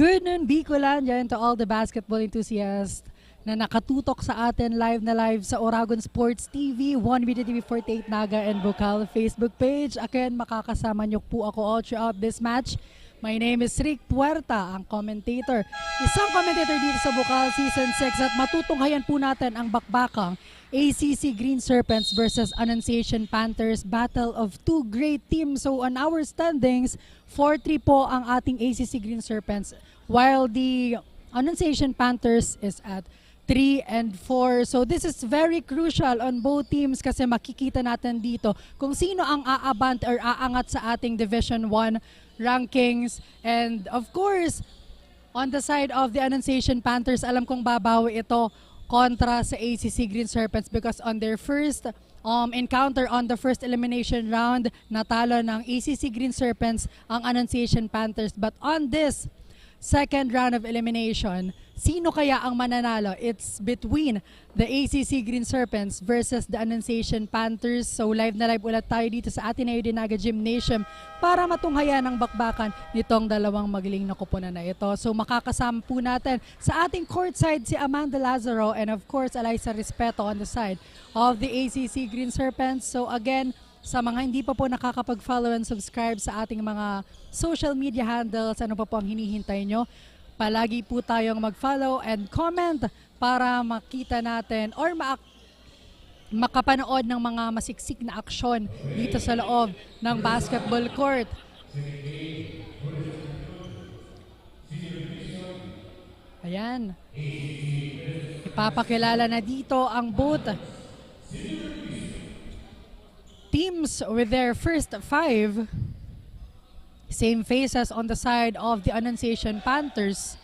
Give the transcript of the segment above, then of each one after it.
Good noon, Bicolandia, and to all the basketball enthusiasts na nakatutok sa atin live sa Oragon Sports TV, 1 TV 48 Naga and Bucal Facebook page. Again, makakasama niyo po ako all throughout this match. My name is Rick Puerta, ang commentator. Isang commentator dito sa Bucal Season 6 at matutunghayan po natin ang bakbakang ACC Green Serpents versus Annunciation Panthers, battle of two great teams. So on our standings, 4-3 po ang ating ACC Green Serpents, while the Annunciation Panthers is at 3 and 4. So this is very crucial on both teams kasi makikita natin dito kung sino ang aabant or aangat sa ating Division 1 rankings. And of course, on the side of the Annunciation Panthers, alam kong babawi ito kontra sa ACC Green Serpents because on their first encounter on the first elimination round, natalo ng ACC Green Serpents ang Annunciation Panthers. But on this second round of elimination, sino kaya ang mananalo? It's between the ACC Green Serpents versus the Annunciation Panthers. So live na live ulit tayo dito sa Ateneo de Naga Gymnasium para matunghayan ang bakbakan nitong dalawang magaling na koponan na ito. So makakasama po natin sa ating courtside si Amanda Lazaro and of course Eliza Respeto on the side of the ACC Green Serpents. So again, sa mga hindi pa po nakakapag-follow and subscribe sa ating mga social media handles, ano pa po ang hinihintay nyo? Palagi po tayong mag-follow and comment para makita natin or makapanood ng mga masiksik na aksyon dito sa loob ng basketball court. Ayan. Ipapakilala na dito ang both teams with their first 5. Same faces on the side of the Annunciation Panthers.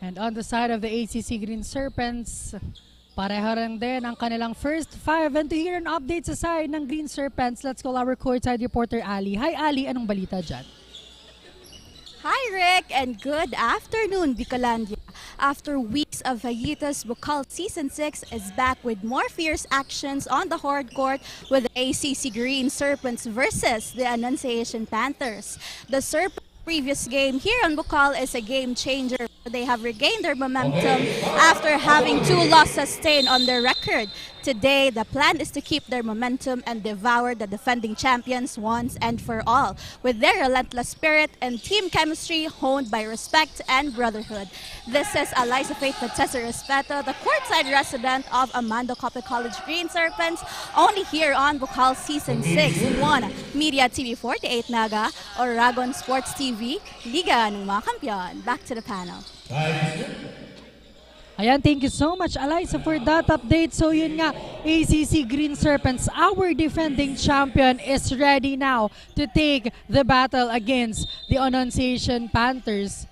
And on the side of the ACC Green Serpents, pareho rin din ang kanilang first 5. And to hear an update sa side ng Green Serpents, let's call our courtside reporter Ali. Hi Ali, anong balita dyan? Hi Rick, and good afternoon Bicolandia. After weeks of hiatus, Bucal Season 6 is back with more fierce actions on the hard court with the ACC Green Serpents versus the Annunciation Panthers. The Serpents' previous game here on Bucal is a game changer. They have regained their momentum after having 2 losses sustained on their record. Today, the plan is to keep their momentum and devour the defending champions once and for all, with their relentless spirit and team chemistry honed by respect and brotherhood. This is Eliza Respeto, the courtside resident of Amando Cope College Green Serpents, only here on Bucal Season 6, 1 Media TV 48 Naga, Oragon Sports TV, Liga ng mga Kampiyon. Back to the panel. Ayan, thank you so much, Eliza, for that update. So yun nga, ACC Green Serpents, our defending champion, is ready now to take the battle against the Annunciation Panthers.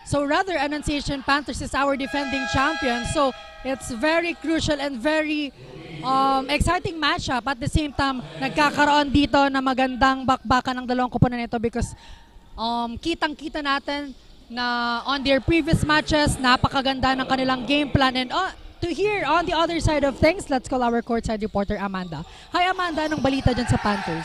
So rather, Annunciation Panthers is our defending champion. So it's very crucial and very exciting matchup. At the same time, nagkakaroon dito na magandang bakbakan ng dalawang koponan nito because kitang-kita natin na on their previous matches, napakaganda ng kanilang game plan. And to hear on the other side of things, let's call our courtside reporter Amanda. Hi Amanda, anong balita dyan sa Panthers?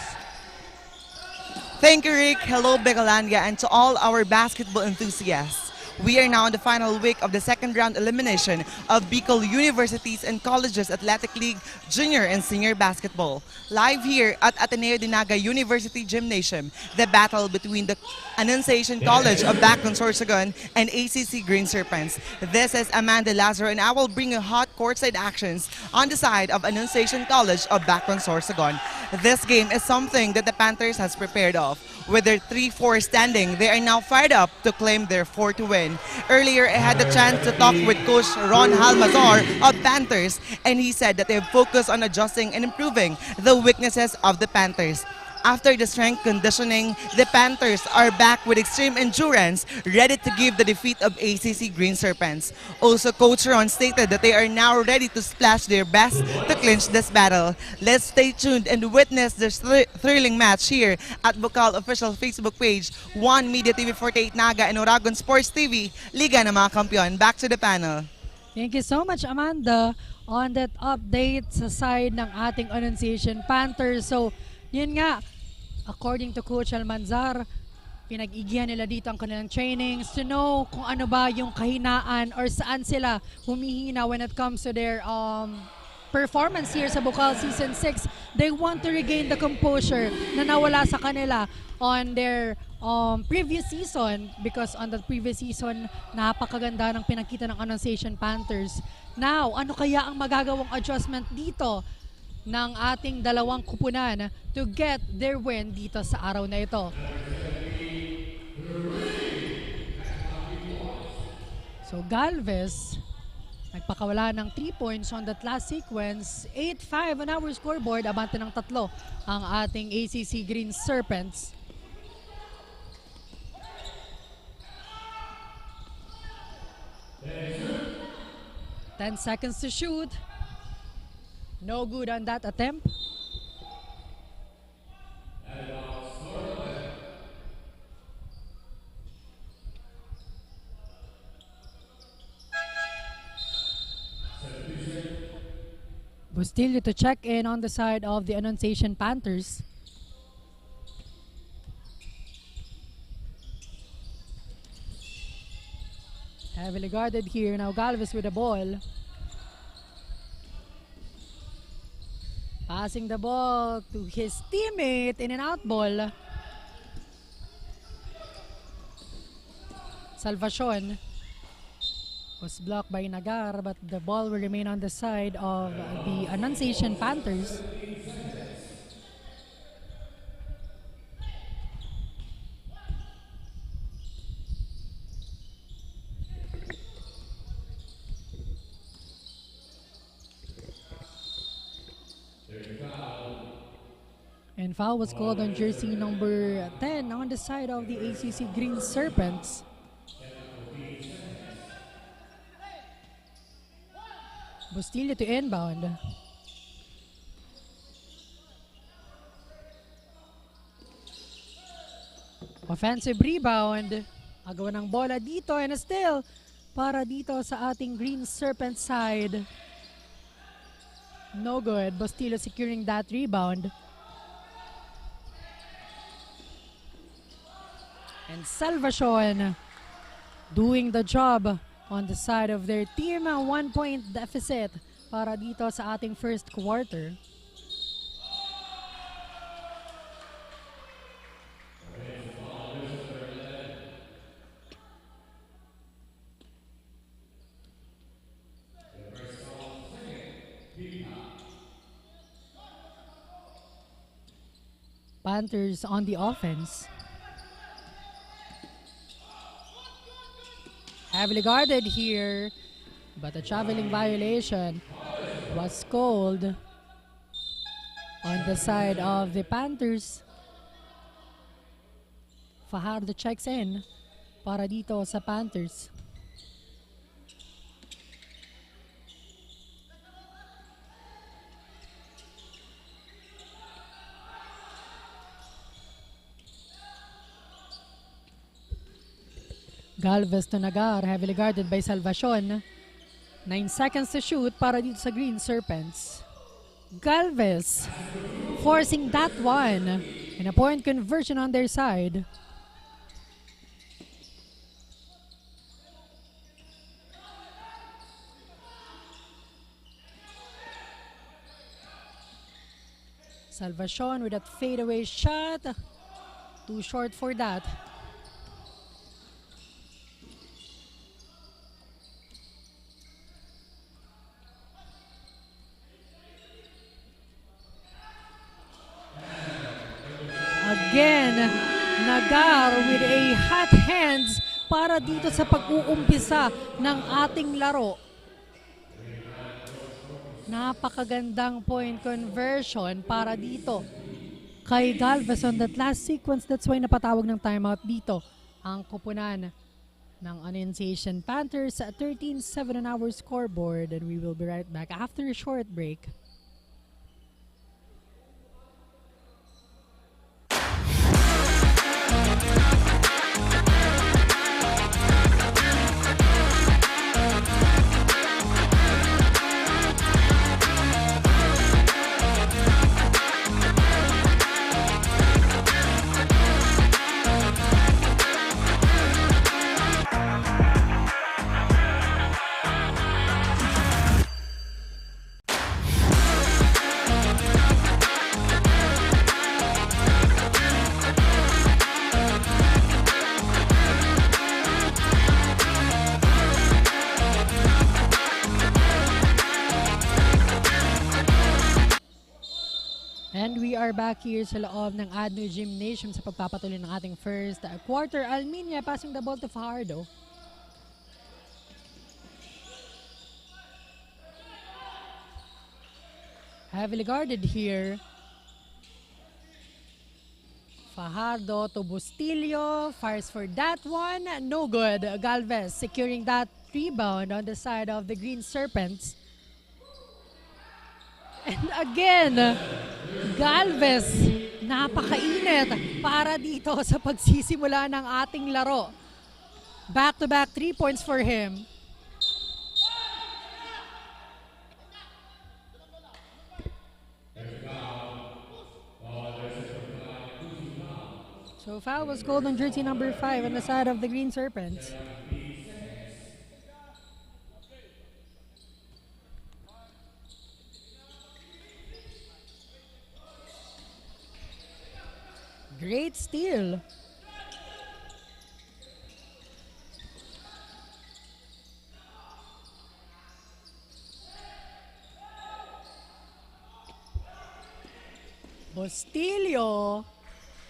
Thank you Rick, hello Bicolandia, and to all our basketball enthusiasts. We are now in the final week of the second round elimination of Bucal Universities and Colleges Athletic League Junior and Senior Basketball. Live here at Ateneo de Naga University Gymnasium, the battle between the Annunciation College of Bacon Sorsogon and ACC Green Serpents. This is Amanda Lazaro and I will bring you hot courtside actions on the side of Annunciation College of Bacon Sorsogon. This game is something that the Panthers has prepared of. With their 3-4 standing, they are now fired up to claim their 4th win. Earlier, I had the chance to talk with Coach Ron Halmazar of Panthers, and he said that they have focused on adjusting and improving the weaknesses of the Panthers. After the strength conditioning, the Panthers are back with extreme endurance, ready to give the defeat of ACC Green Serpents. Also, Coach Ron stated that they are now ready to splash their best to clinch this battle. Let's stay tuned and witness this thrilling match here at Bucal official Facebook page, 1 Media TV 48 Naga and Oragon Sports TV, Liga ng mga Kampiyon. Back to the panel. Thank you so much, Amanda, on that update sa side ng ating Annunciation Panthers. So, yun nga, According to Coach Almanzar, pinag-igihan nila dito ang kanilang trainings to know kung ano ba yung kahinaan or saan sila humihina when it comes to their performance here sa Bucal Season 6. They want to regain the composure na nawala sa kanila on their previous season, because on the previous season, napakaganda ng pinakita ng Annunciation Panthers. Now, ano kaya ang magagawang adjustment dito ng ating dalawang kupunan to get their win dito sa araw na ito? So Galvez, nagpakawala ng 3 points on that last sequence. 8-5 on our scoreboard. Abante ng 3 ang ating ACC Green Serpents. Ten seconds to shoot. No good on that attempt. Bustillo to check in on the side of the Annunciation Panthers. Heavily guarded here. Now Galvez with the ball. Passing the ball to his teammate in an out ball. Salvacion was blocked by Nagar, but the ball will remain on the side of the Annunciation Panthers. And foul was called on jersey number 10 on the side of the ACC Green Serpents. Bustillo to inbound. Offensive rebound. Agawa ng bola dito and still para dito sa ating Green Serpent side. No good. Bustillo securing that rebound. And Salvacion doing the job on the side of their team. 1 point deficit para dito sa ating first quarter. Panthers on the offense. Heavily guarded here, but a traveling violation was called on the side of the Panthers. Fajardo checks in para dito sa Panthers. Galvez to Nagar, heavily guarded by Salvacion. 9 seconds to shoot para dito sa Green Serpents. Galvez forcing that one. And a point conversion on their side. Salvacion with that fadeaway shot. Too short for that. Again, Nagar with a hot hands para dito sa pag-uumpisa ng ating laro. Napakagandang point conversion para dito kay Galvez on that last sequence. That's why napatawag ng timeout dito ang kupunan ng Annunciation Panthers at 13-7 on our scoreboard. And we will be right back after a short break. And we are back here sa loob ng ADNU Gymnasium sa pagpapatuloy ng ating first quarter. Alminia passing the ball to Fajardo. Heavily guarded here. Fajardo to Bustillo, fires for that one, no good. Galvez securing that rebound on the side of the Green Serpents. And again, Galvez, napakainit para dito sa pagsisimula ng ating laro. Back-to-back 3 points for him. So foul was called on jersey number 5 on the side of the Green Serpents. Great steal. Bustillo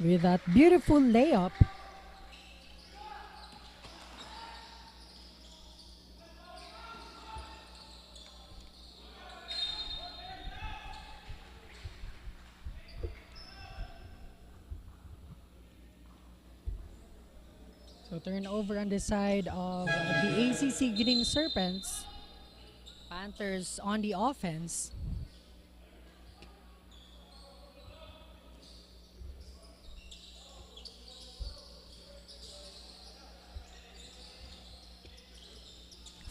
with that beautiful layup. So turnover on the side of the ACC Green Serpents. Panthers on the offense.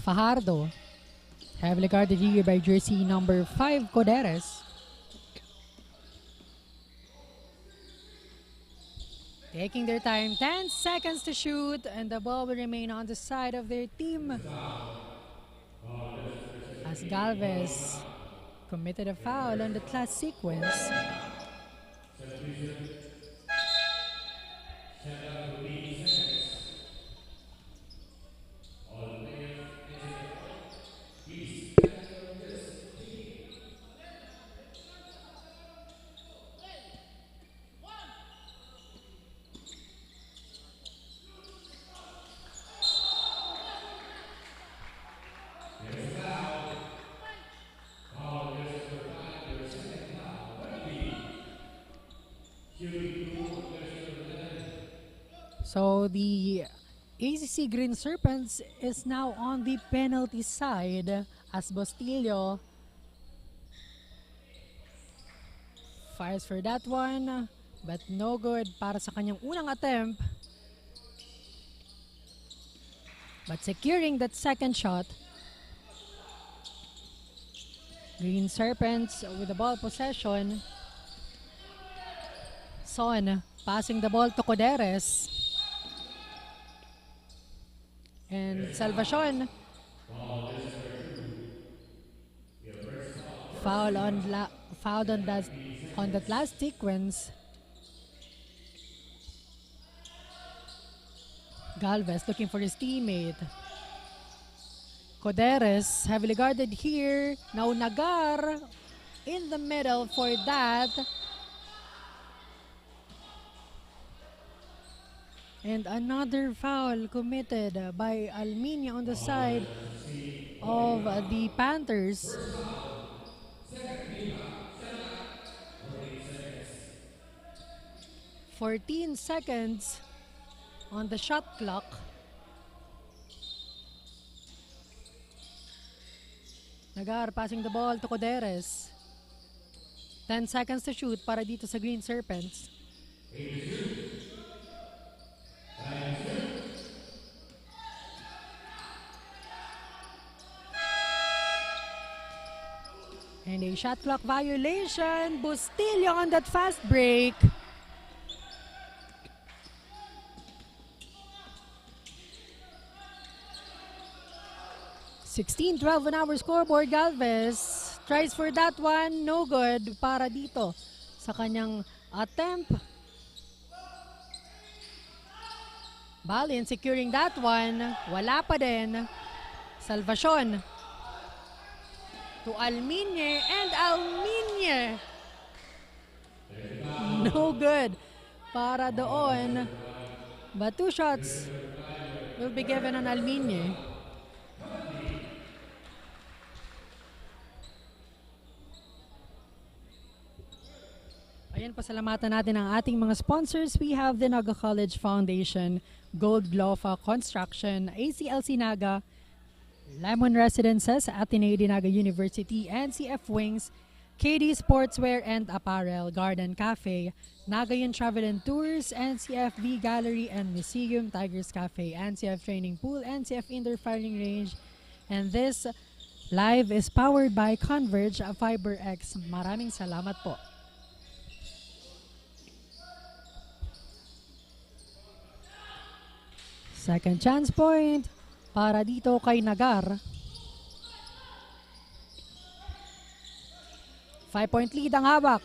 Fajardo, heavily guarded here by jersey number 5, Coderes. Taking their time, 10 seconds to shoot, and the ball will remain on the side of their team. As Galvez committed a foul on the last sequence. So the ACC Green Serpents is now on the penalty side as Bustillo fires for that one, but no good para sa kanyang unang attempt. But securing that second shot. Green Serpents with the ball possession. Son passing the ball to Coderes. And Salvacion fouled on that last sequence. Galvez looking for his teammate. Coderes heavily guarded here. Now Nagar in the middle for that. And another foul committed by Alminia on the side of the Panthers. "14 seconds on the shot clock. Nagar passing the ball to Coderes. 10 seconds to shoot para dito sa Green Serpents. And a shot clock violation. Bustillo on that fast break. (16-12) on our scoreboard. Galvez tries for that one. No good para dito sa kanyang attempt. Balin securing that one. Wala pa din. Salvacion to Alminia, and Alminia No good para doon. But 2 shots will be given on Alminye. Ayan, pasalamatan natin ang ating mga sponsors. We have the Naga College Foundation, Gold Gloffa Construction, ACLC Naga, Lemon Residences, Ateneo de Naga University, NCF Wings, KD Sportswear and Apparel, Garden Café, Naga Travel and Tours, NCF V Gallery and Museum, Tigers Café, NCF Training Pool, NCF Indoor Firing Range, and this live is powered by Converge, FiberX. Maraming salamat po. Second chance point para dito kay Nagar. 5-point lead ang hawak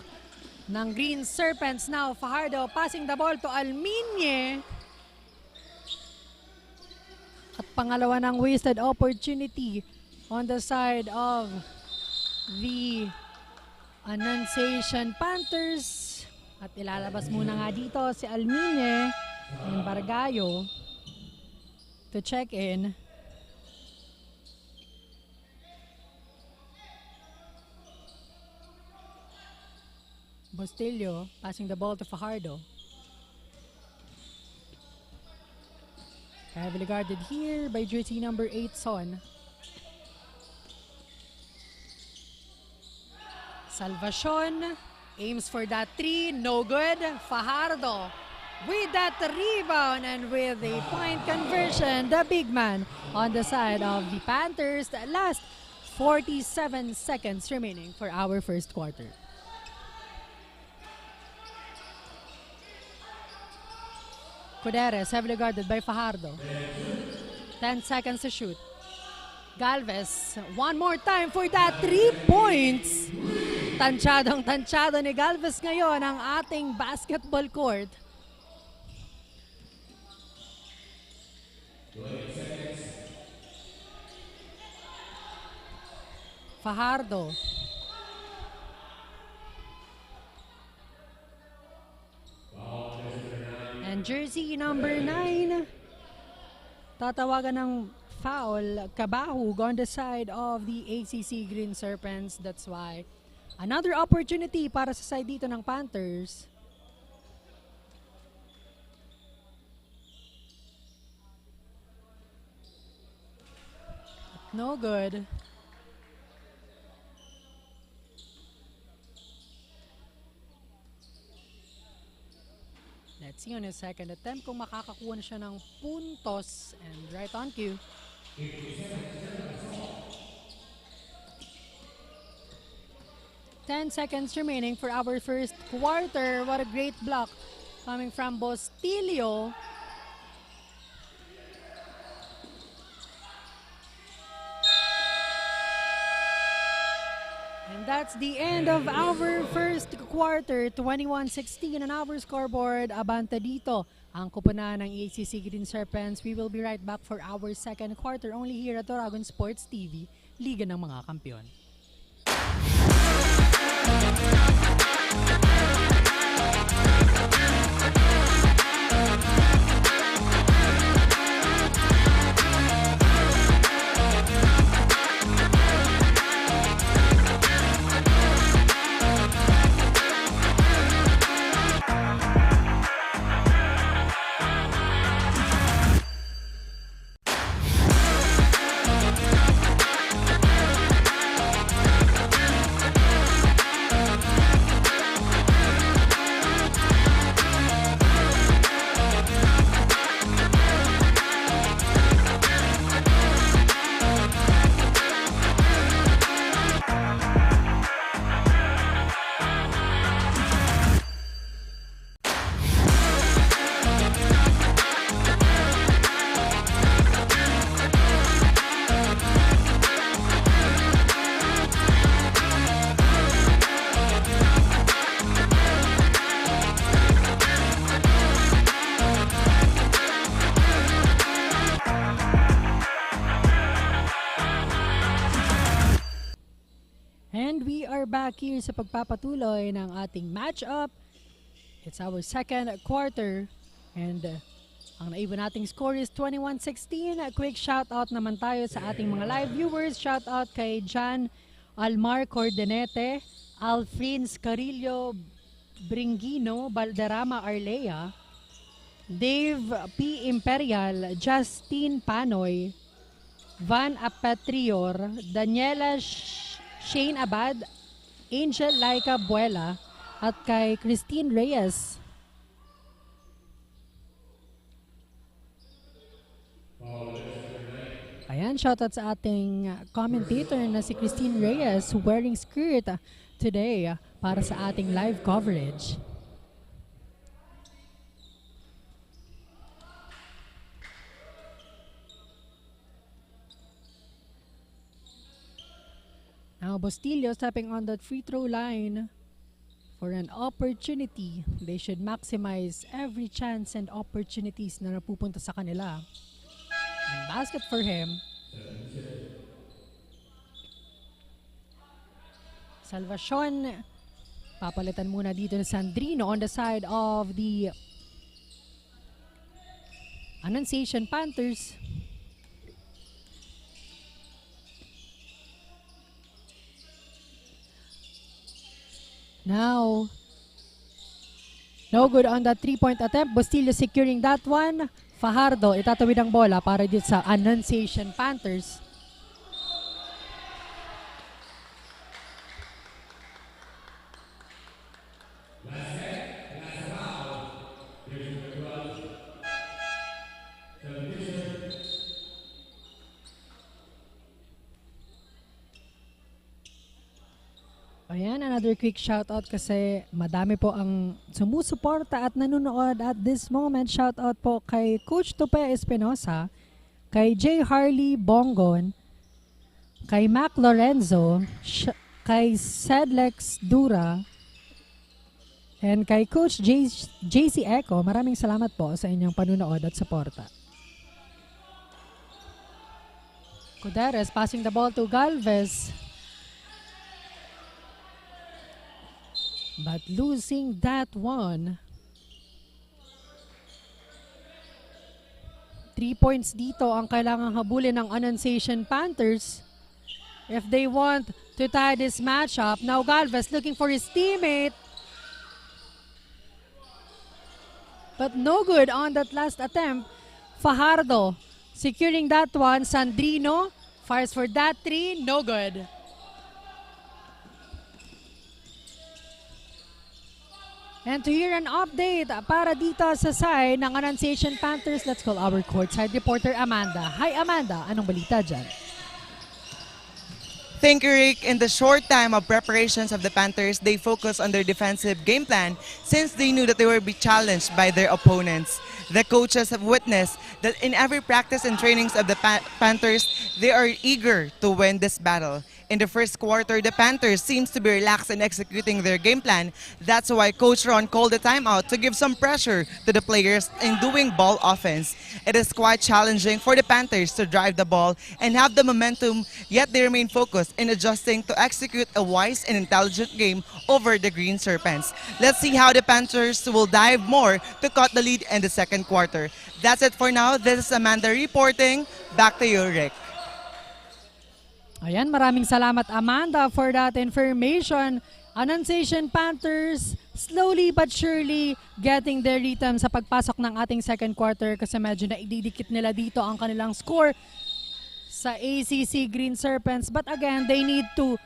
ng Green Serpents. Now Fajardo passing the ball to Alminye. At pangalawa ng wasted opportunity on the side of the Annunciation Panthers. At ilalabas muna nga dito si Alminye ng Bargayo to check in. Bustillo passing the ball to Fajardo. Heavily guarded here by jersey number 8, Son. Salvacion aims for that 3, no good. Fajardo with that rebound and with a point conversion, the big man on the side of the Panthers. The last 47 seconds remaining for our first quarter. Cuderes heavily guarded by Fajardo. 10 seconds to shoot. Galvez, one more time for that 3 points. Tansyadong-tansyado ni Galvez ngayon ang ating basketball court. Fajardo. And jersey number 9. Tatawagan ng foul, Kabahug on the side of the ACC Green Serpents. That's why another opportunity para sa side dito ng Panthers. No good. Let's see on his second attempt kung makakakuha na siya ng puntos. And right on cue. Ten seconds remaining for our first quarter. What a great block coming from Bustillo. And that's the end of our first quarter. 21-16 on our scoreboard. Abante dito ang kupunan ng ACC Green Serpents. We will be right back for our second quarter only here at Oragon Sports TV, Liga ng mga Kampiyon. And we are back here sa pagpapatuloy ng ating matchup It's our second quarter and ang naiba nating score is 21-16. A quick shout out naman tayo sa ating mga live viewers. Shout out kay Jan Almar Cordenete, Alfrins Carillo Bringino, Balderrama Arlea, Dave P. Imperial, Justine Panoy, Van Apatrior, Daniela Shane Abad, Angel Laika Buela, at kay Christine Reyes. Ayan, shoutout sa ating commentator na si Christine Reyes wearing skirt today para sa ating live coverage. Now, Bustillo stepping on that free throw line for an opportunity. They should maximize every chance and opportunities na napupunta sa kanila. And basket for him. Salvacion. Papalitan muna dito ni Sandrino on the side of the Annunciation Panthers. Now, no good on that three-point attempt. Bustillo securing that one. Fajardo, itatawid ang bola para dito sa Annunciation Panthers. Ayan, another quick shoutout kasi madami po ang sumusuporta at nanonood at this moment. Shoutout po kay Coach Tope Espinosa, kay J. Harley Bongon, kay Mac Lorenzo, kay Sedlex Dura, and kay Coach JC Eco. Maraming salamat po sa inyong panunood at suporta. Cuderes passing the ball to Galvez. But losing that one. 3 points dito ang kailangang habulin ng Annunciation Panthers if they want to tie this matchup. Now Galvez looking for his teammate. But no good on that last attempt. Fajardo securing that one. Sandrino fires for that 3. No good. And to hear an update para dito sa side ng Annunciation Panthers, let's call our courtside reporter Amanda. Hi Amanda, anong balita dyan? Thank you, Rick. In the short time of preparations of the Panthers, they focused on their defensive game plan since they knew that they would be challenged by their opponents. The coaches have witnessed that in every practice and trainings of the Panthers, they are eager to win this battle. In the first quarter, the Panthers seems to be relaxed in executing their game plan. That's why Coach Ron called a timeout to give some pressure to the players in doing ball offense. It is quite challenging for the Panthers to drive the ball and have the momentum, yet they remain focused in adjusting to execute a wise and intelligent game over the Green Serpents. Let's see how the Panthers will dive more to cut the lead in the second quarter. That's it for now. This is Amanda reporting. Back to you, Rick. Ayan, maraming salamat Amanda for that information. Annunciation Panthers slowly but surely getting their rhythm sa pagpasok ng ating second quarter kasi medyo naididikit nila dito ang kanilang score sa ACC Green Serpents. But again, they need to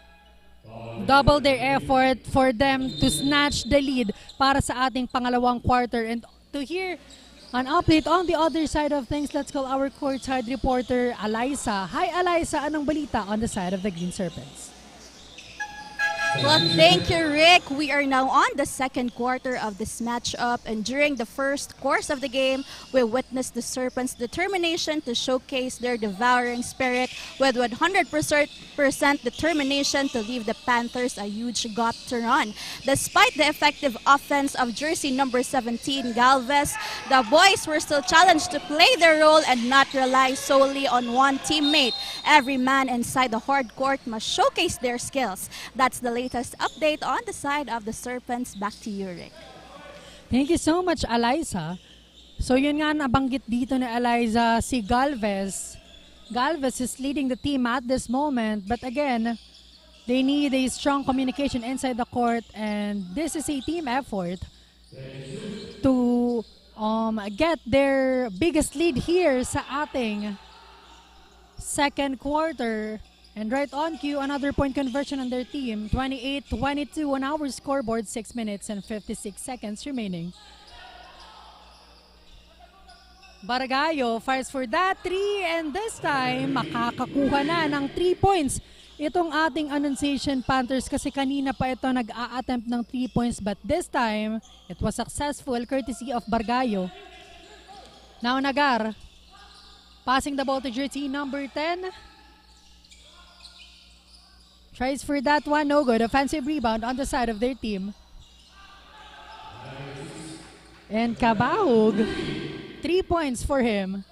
double their effort for them to snatch the lead para sa ating pangalawang quarter. And to hear an update on the other side of things, let's call our courtside reporter, Alyssa. Hi, Alyssa. Anong balita on the side of the Green Serpents? Well, thank you, Rick. We are now on the second quarter of this matchup, and during the first course of the game, we witnessed the Serpents' determination to showcase their devouring spirit with 100% determination to leave the Panthers a huge gap to run. Despite the effective offense of jersey number 17, Galvez, the boys were still challenged to play their role and not rely solely on one teammate. Every man inside the hard court must showcase their skills. That's the latest update on the side of the Serpents. Back to you, Rick. Thank you so much, Eliza. So yun nga nabanggit dito ni Eliza, si Galvez. Galvez is leading the team at this moment, but again, they need a strong communication inside the court, and this is a team effort to get their biggest lead here sa ating second quarter. And right on cue, another point conversion on their team. 28-22 on our scoreboard, 6 minutes and 56 seconds remaining. Bargayo fires for that 3, and this time makakakuha na ng 3 points itong ating Annunciation Panthers, kasi kanina pa ito nag-a-attempt ng 3 points, but this time it was successful courtesy of Bargayo. Now Nagar passing the ball to jersey number 10. Tries for that one, no good. Offensive rebound on the side of their team. And Kabahug, 3 points for him.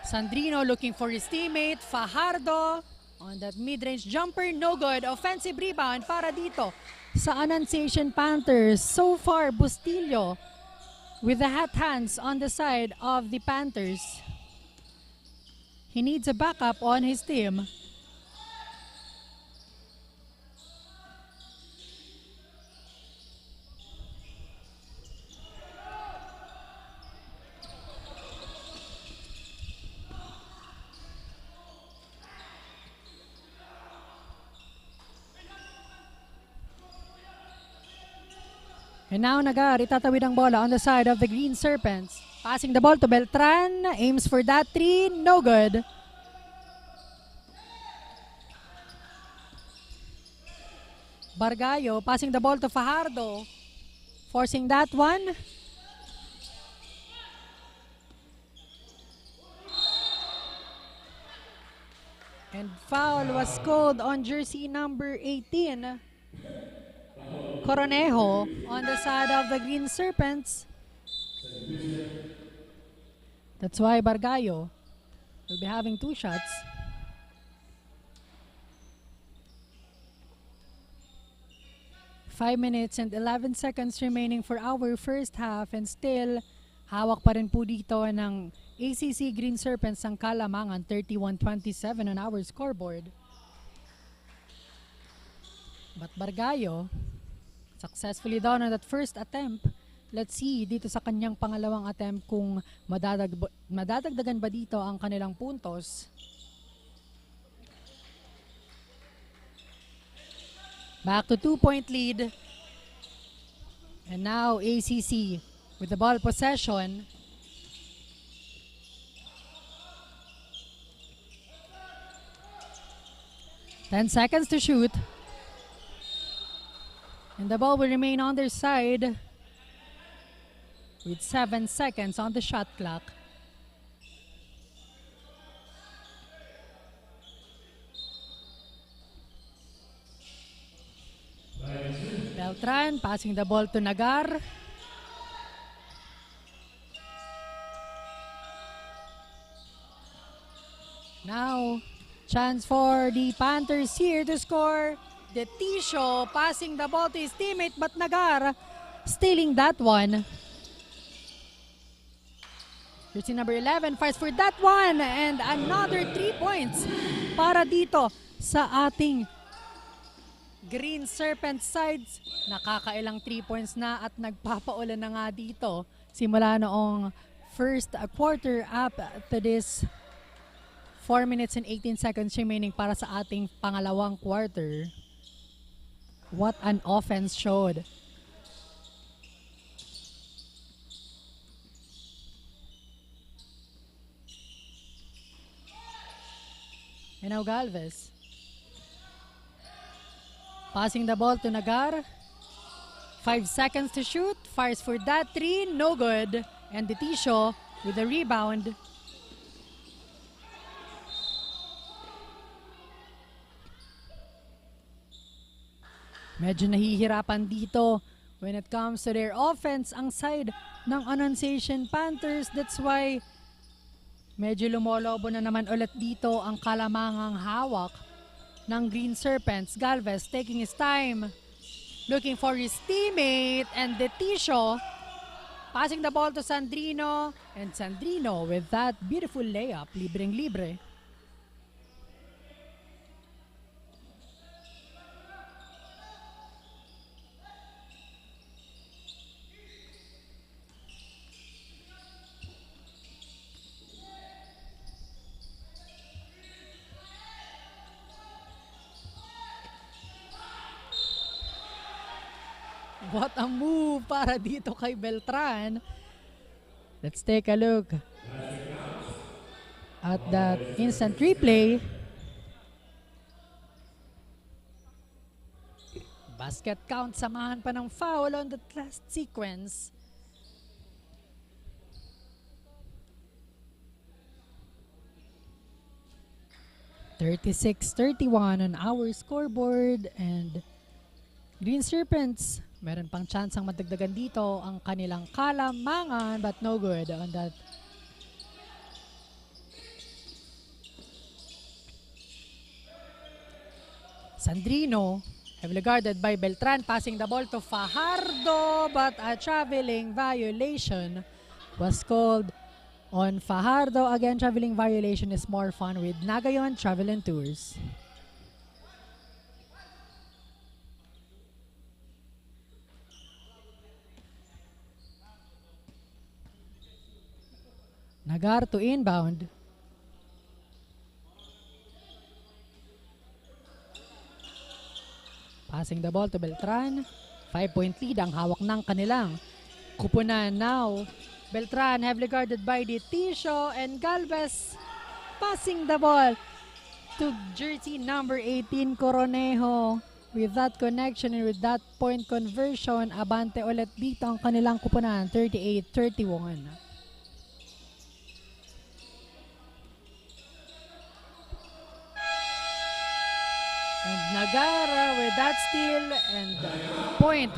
Sandrino looking for his teammate, Fajardo on that mid-range jumper, no good. Offensive rebound para dito sa Annunciation Panthers. So far, Bustillo with the hot hands on the side of the Panthers. He needs a backup on his team. And now Nagar, itatawid ang bola on the side of the Green Serpents. Passing the ball to Beltran, aims for that 3, no good. Bargayo passing the ball to Fajardo, forcing that one. And foul was called on jersey number 18. Coronejo on the side of the Green Serpents. That's why Bargayo will be having 2 shots. Five minutes and 11 seconds remaining for our first half, and still hawak pa rin po dito ng ACC Green Serpents ang kalamangan, 31-27 on our scoreboard. But Bargayo successfully done on that first attempt. Let's see dito sa kanyang pangalawang attempt kung madadagdagan ba dito ang kanilang puntos. Back to 2-point lead. And now ACC with the ball possession. Ten seconds to shoot. And the ball will remain on their side with 7 seconds on the shot clock. Beltran passing the ball to Nagar. Now, chance for the Panthers here to score. The Tisho passing the ball to his teammate, but Nagar stealing that one. Jersey number 11 fights for that one, and another 3 points para dito sa ating Green Serpent sides. Nakakailang 3 points na at nagpapaulan na nga dito simula noong first quarter up to this 4 minutes and 18 seconds remaining para sa ating pangalawang quarter. What an offense showed. And now Galvez passing the ball to Nagar. 5 seconds to shoot. Fires for that 3. No good. And the Tisho with the rebound. Medyo nahihirapan dito when it comes to their offense ang side ng Annunciation Panthers. That's why medyo lumolobo na naman ulit dito ang kalamangang hawak ng Green Serpents. Galvez taking his time, looking for his teammate, and Detisio passing the ball to Sandrino, and Sandrino with that beautiful layup, libreng-libre. What a move para dito kay Beltran. Let's take a look at that instant replay. Basket count, samahan pa ng foul on that last sequence. (36-31) on our scoreboard, and Green Serpents meron pang chance ang madagdagan dito ang kanilang kalamangan, but no good on that. Sandrino, heavily guarded by Beltran, passing the ball to Fajardo, but a traveling violation was called on Fajardo. Again, traveling violation is more fun with Naga yon, Travel and Tours. Nagar to inbound. Passing the ball to Beltran. 5-point lead ang hawak ng kanilang kupunan now. Beltran heavily guarded by Detisio, and Galvez passing the ball to jersey number 18 Coronejo. With that connection and with that point conversion, abante ulit dito ang kanilang kupunan, 38-31. And Nagara with that steal and point.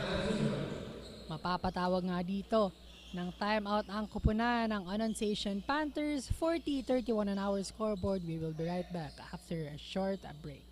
Mapapatawag nga dito ng timeout ang kupunan ng Annunciation Panthers. 40-31 on our scoreboard. We will be right back after a short break.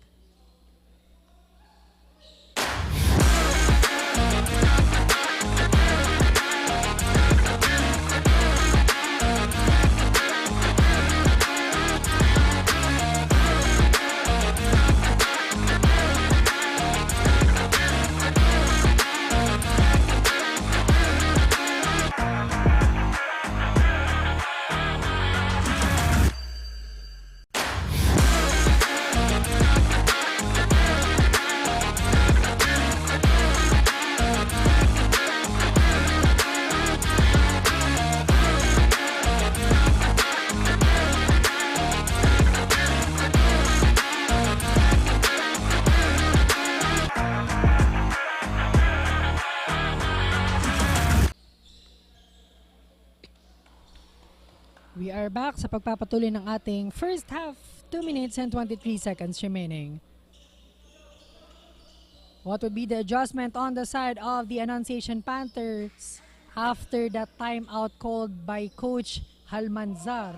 We are back sa pagpapatuloy ng ating first half. 2 minutes and 23 seconds remaining. What would be the adjustment on the side of the Annunciation Panthers after that timeout called by Coach Halmanzar?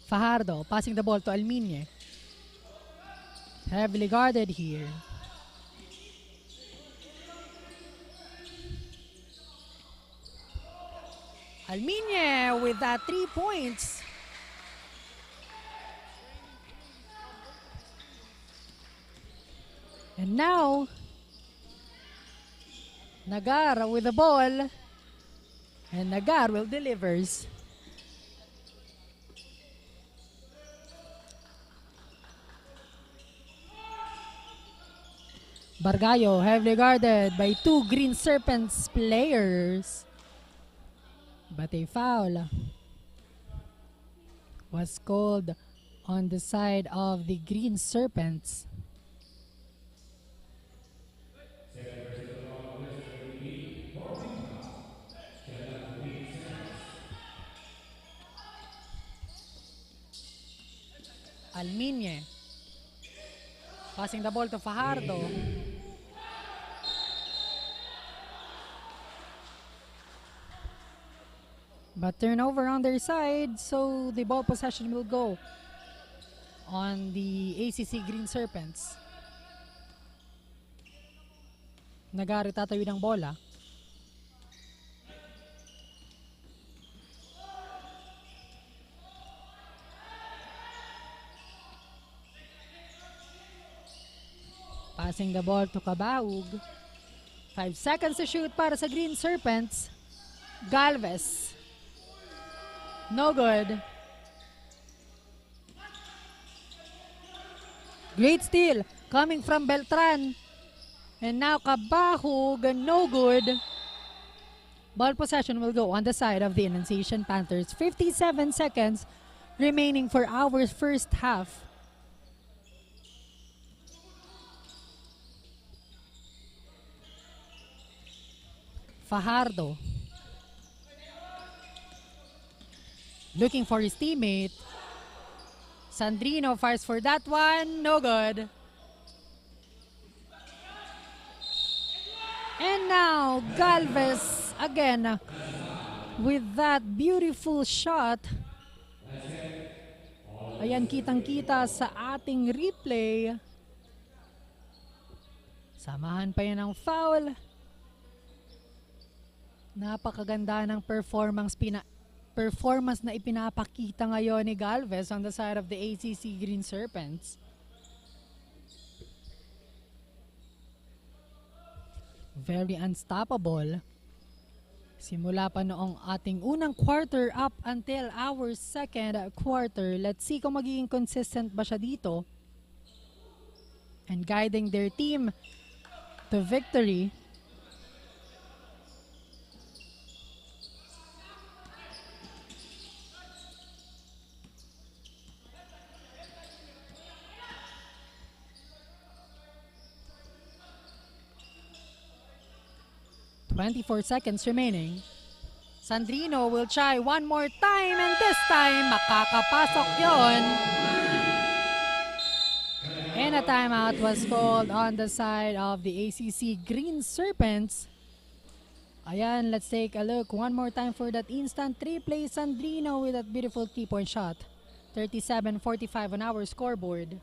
Fajardo passing the ball to Alminye. Heavily guarded here. Alminye with that 3 points. And now, Nagar with the ball. And Nagar will delivers. Bargayo heavily guarded by 2 Green Serpents players. But a foul was called on the side of the Green Serpents. Alminye passing the ball to Fajardo. But turnover on their side, so the ball possession will go on the ACC Green Serpents. Naga tatawid ang bola. Passing the ball to Kabaug. 5 seconds to shoot para sa Green Serpents. Galvez. No good. Great steal coming from Beltran. And now Kabahug, no good. Ball possession will go on the side of the Annunciation Panthers. 57 seconds remaining for our first half. Fajardo. Looking for his teammate. Sandrino fires for that one. No good. And now Galvez again with that beautiful shot. Ayan, kitang-kita sa ating replay. Samahan pa yan ng foul. Napakaganda ng performance na ipinapakita ngayon ni Galvez on the side of the ACC Green Serpents. Very unstoppable. Simula pa noong ating unang quarter up until our second quarter. Let's see kung magiging consistent ba siya dito. And guiding their team to victory. .24 seconds remaining. Sandrino will try one more time and this time makakapasok yon. And a timeout was called on the side of the ACC Green Serpents. Ayan, let's take a look one more time for that instant replay. Sandrino with that beautiful 3-point shot. 37-45 on our scoreboard.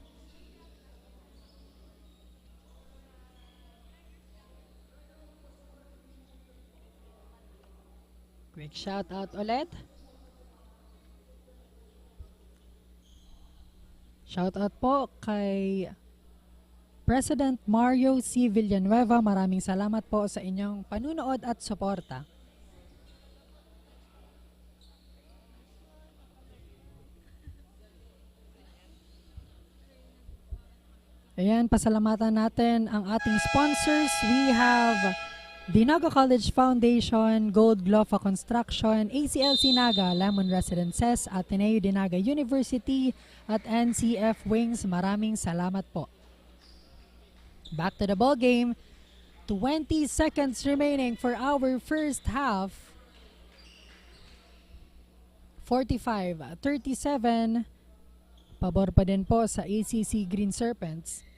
Quick shout out ulit. Shout out po kay President Mario C. Villanueva. Maraming salamat po sa inyong panunood at suporta. Ayan, pasalamatan natin ang ating sponsors. We have the Naga College Foundation, Gold Gloffa Construction, ACLC Naga, Lemon Residences, Ateneo de Naga University, at NCF Wings. Maraming salamat po. Back to the ball game. 20 seconds remaining for our first half. 45-37. Pabor pa din po sa ACC Green Serpents.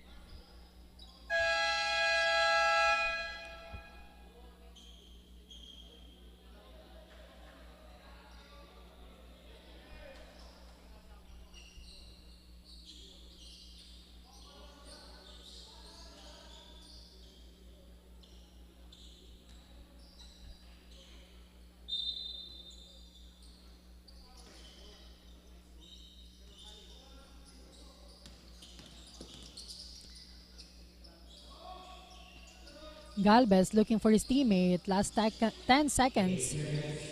Galvez looking for his teammate. Last 10 seconds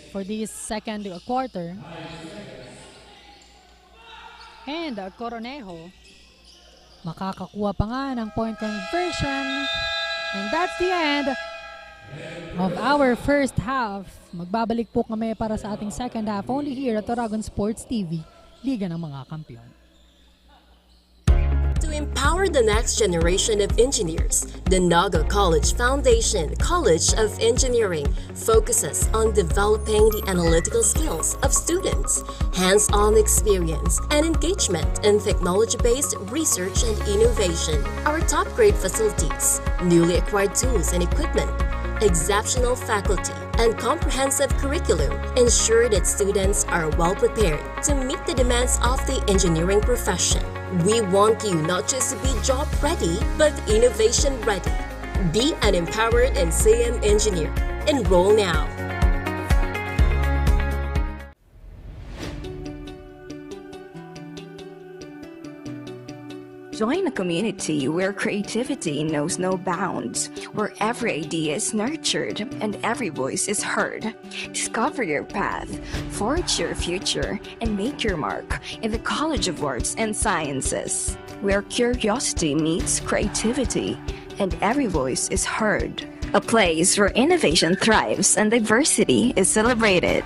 for this second quarter. And Coronejo makakakuha pa nga ng point conversion. And that's the end of our first half. Magbabalik po kami para sa ating second half only here at Oragon Sports TV, Liga ng mga Kampiyon. To empower the next generation of engineers, the Naga College Foundation College of Engineering focuses on developing the analytical skills of students, hands-on experience, and engagement in technology-based research and innovation. Our top-grade facilities, newly acquired tools and equipment, exceptional faculty, and comprehensive curriculum ensure that students are well prepared to meet the demands of the engineering profession. We want you not just to be job ready, but innovation ready. Be an empowered and NCM engineer. Enroll now. Join a community where creativity knows no bounds, where every idea is nurtured and every voice is heard. Discover your path, forge your future, and make your mark in the College of Arts and Sciences, where curiosity meets creativity and every voice is heard. A place where innovation thrives and diversity is celebrated.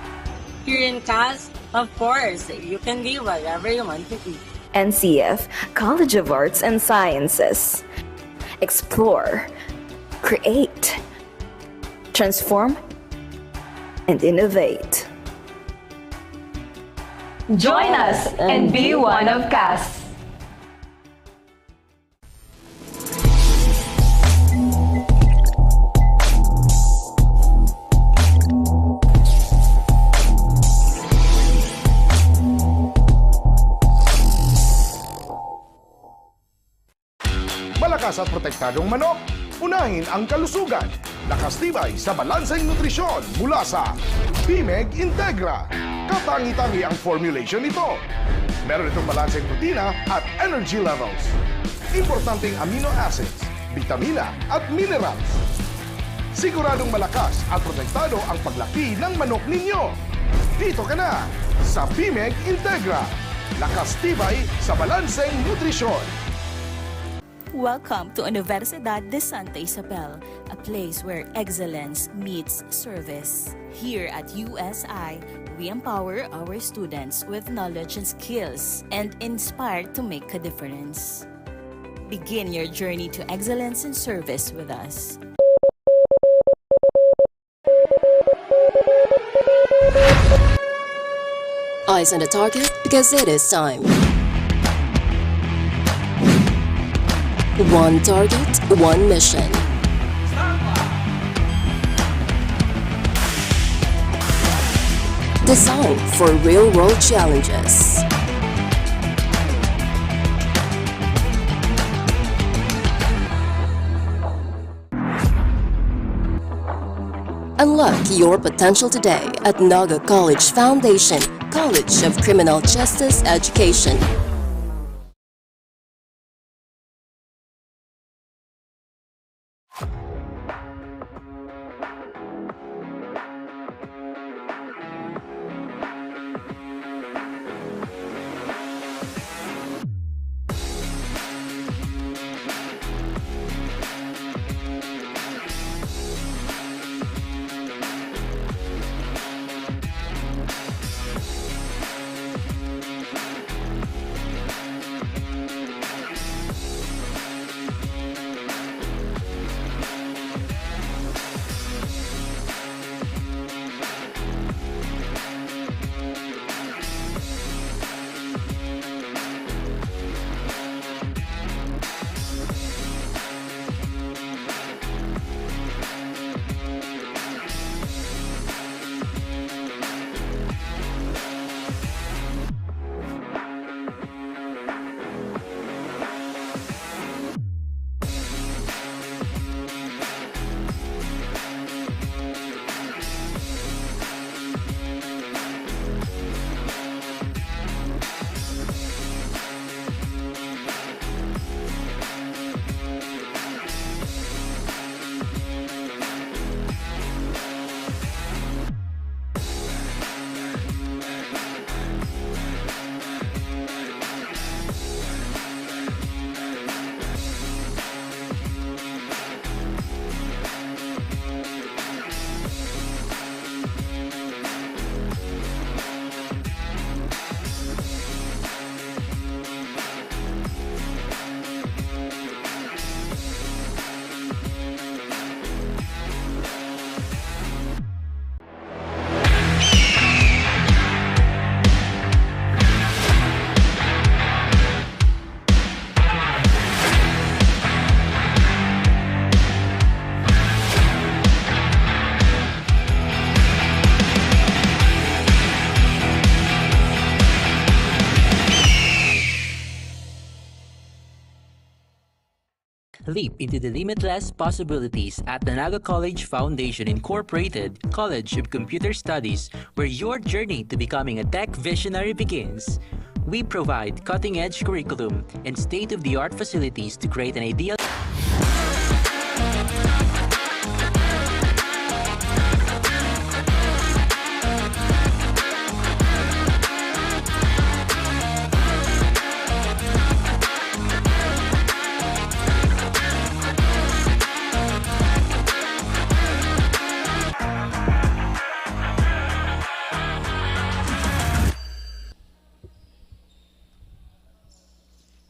Here in CAS, of course, you can be whatever you want to be. NCF College of Arts and Sciences. Explore, create, transform, and innovate. Join us and be one of CAS. Malakas at protektadong manok, unahin ang kalusugan. Lakas tibay sa balanseng nutrisyon mula sa BMEG Integra. Katangi-tangi ang formulation nito. Meron itong balanseng protina at energy levels. Importanteng amino acids, vitamina at minerals. Siguradong malakas at protektado ang paglaki ng manok ninyo. Dito ka na sa BMEG Integra. Lakas tibay sa balanseng nutrisyon. Welcome to Unibersidad de Sta, Isabel, a place where excellence meets service. Here at USI, we empower our students with knowledge and skills and inspire to make a difference. Begin your journey to excellence and service with us. Eyes on the target because it is time. One target, one mission. Designed for real-world challenges. Unlock your potential today at Naga College Foundation, College of Criminal Justice Education. leap into the limitless possibilities at the Naga College Foundation Incorporated College of Computer Studies, where your journey to becoming a tech visionary begins. We provide cutting-edge curriculum and state-of-the-art facilities to create an ideal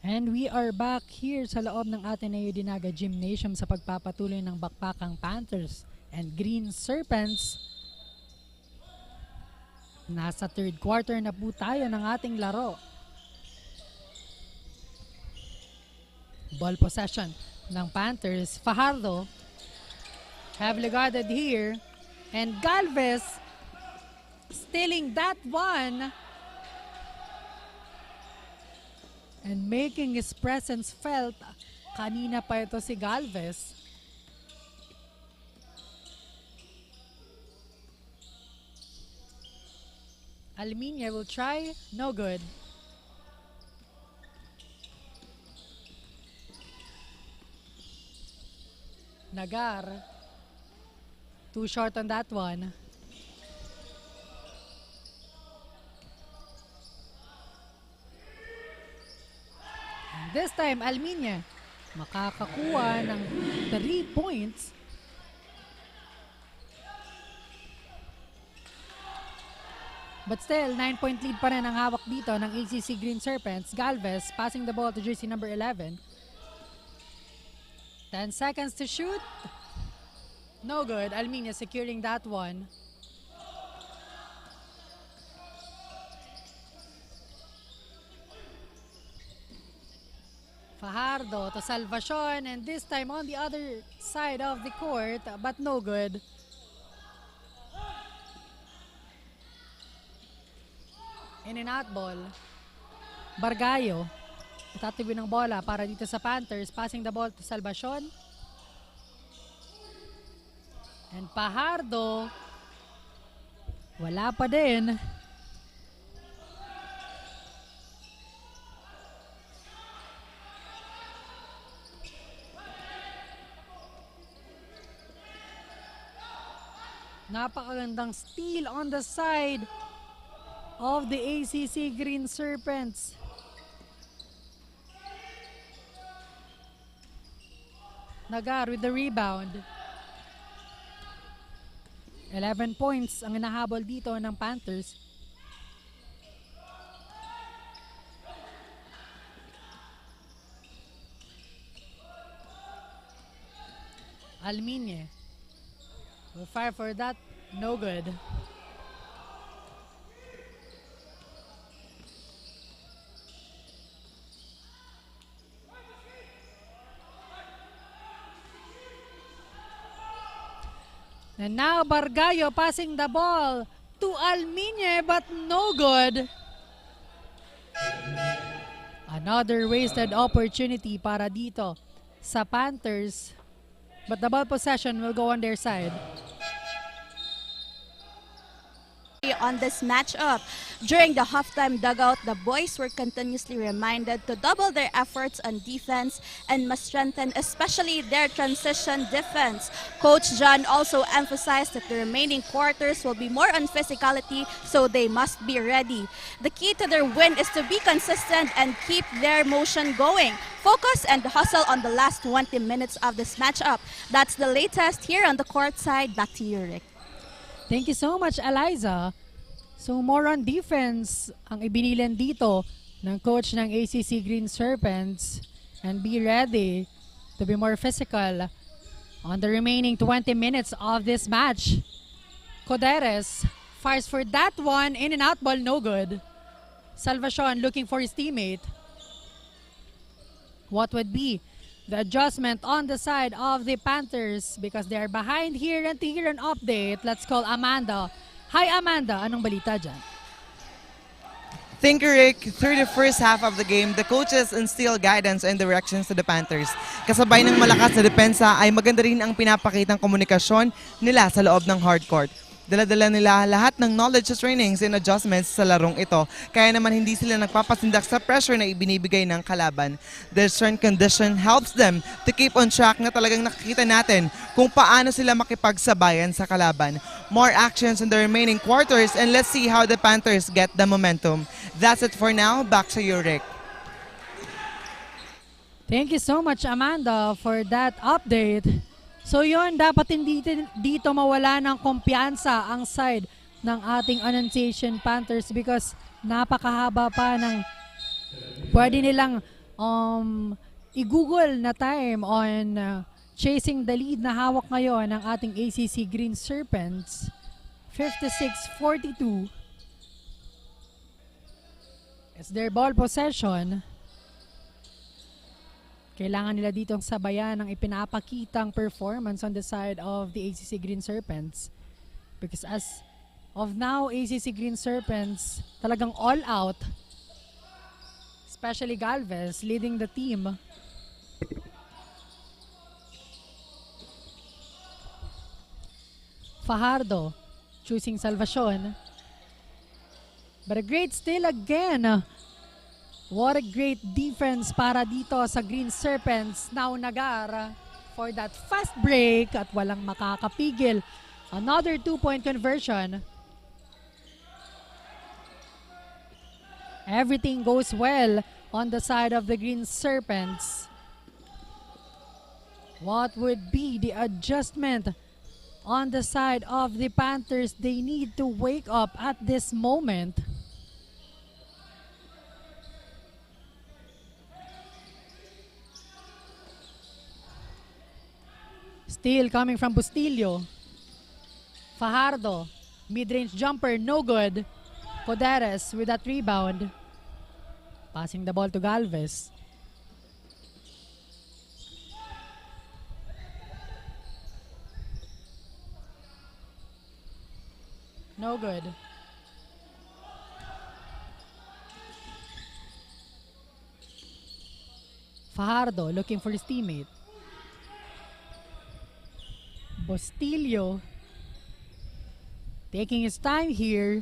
And we are back here sa loob ng Ateneo de Naga Gymnasium sa pagpapatuloy ng bakbakang Panthers and Green Serpents. Nasa third quarter na po tayo ng ating laro. Ball possession ng Panthers. Fajardo heavily guarded here. And Galvez stealing that one. And making his presence felt. Kanina pa ito si Galvez. Alminia will try. No good. Nagar. Too short on that one. This time, Alminia makakakuha ng 3 points. But still, 9-point lead pa rin ang hawak dito ng ACC Green Serpents. Galvez passing the ball to jersey number 11. 10 seconds to shoot. No good. Alminia securing that one. Fajardo to Salvacion, and this time on the other side of the court, but no good. In and out ball. Bargayo itatabi ng bola para dito sa Panthers, passing the ball to Salvacion. And Fajardo wala pa din. Napakagandang steal on the side of the ACC Green Serpents. Nagar with the rebound. 11 points ang inahabol dito ng Panthers. Alminia will fire for that. No good. And now Bargayo passing the ball to Alminia, but no good. Another wasted opportunity para dito sa Panthers. But the ball possession will go on their side. On this matchup. During the halftime dugout, the boys were continuously reminded to double their efforts on defense and must strengthen especially their transition defense. Coach John also emphasized that the remaining quarters will be more on physicality, so they must be ready. The key to their win is to be consistent and keep their motion going. Focus and hustle on the last 20 minutes of this matchup. That's the latest here on the court side. Back to you, Rick. Thank you so much, Eliza. So more on defense ang ibinilan dito ng coach ng ACC Green Serpents, and be ready to be more physical on the remaining 20 minutes of this match. Coderes fires for that one, in and out ball, no good. Salvacion looking for his teammate. What would be the adjustment on the side of the Panthers because they are behind here? And to hear an update, let's call Amanda. Hi Amanda, anong balita dyan? Thank you, Rick. Through the first half of the game, the coaches instill guidance and directions to the Panthers. Kasabay ng malakas na depensa ay maganda rin ang pinapakitang komunikasyon nila sa loob ng hardcourt. Dala-dala nila lahat ng knowledge sa trainings and adjustments sa larong ito, kaya naman hindi sila nagpapasindak sa pressure na ibinibigay ng kalaban. Their strength condition helps them to keep on track na talagang nakikita natin kung paano sila makipagsabayan sa kalaban. More actions in the remaining quarters and let's see how the Panthers get the momentum. That's it for now. Back to you, Rick. Thank you so much, Amanda, for that update. So yun, dapat hindi dito mawala ng kumpiyansa ang side ng ating Annunciation Panthers because napakahaba pa ng pwede nilang i-google na time on chasing the lead na hawak ngayon ng ating ACC Green Serpents. 56-42. It's their ball possession. Kailangan nila ditong sabayan ng ipinapakitang performance on the side of the ACC Green Serpents. Because as of now, ACC Green Serpents talagang all out. Especially Galvez leading the team. Fajardo choosing Salvacion. But a great steal again. What a great defense para dito sa Green Serpents. Now Nagar for that fast break at walang makakapigil. Another 2-point conversion. Everything goes well on the side of the Green Serpents. What would be the adjustment on the side of the Panthers? They need to wake up at this moment. Steal coming from Bustillo. Fajardo, mid-range jumper, no good. Poderes with that rebound. Passing the ball to Galvez. No good. Fajardo looking for his teammate. Bustillo taking his time here.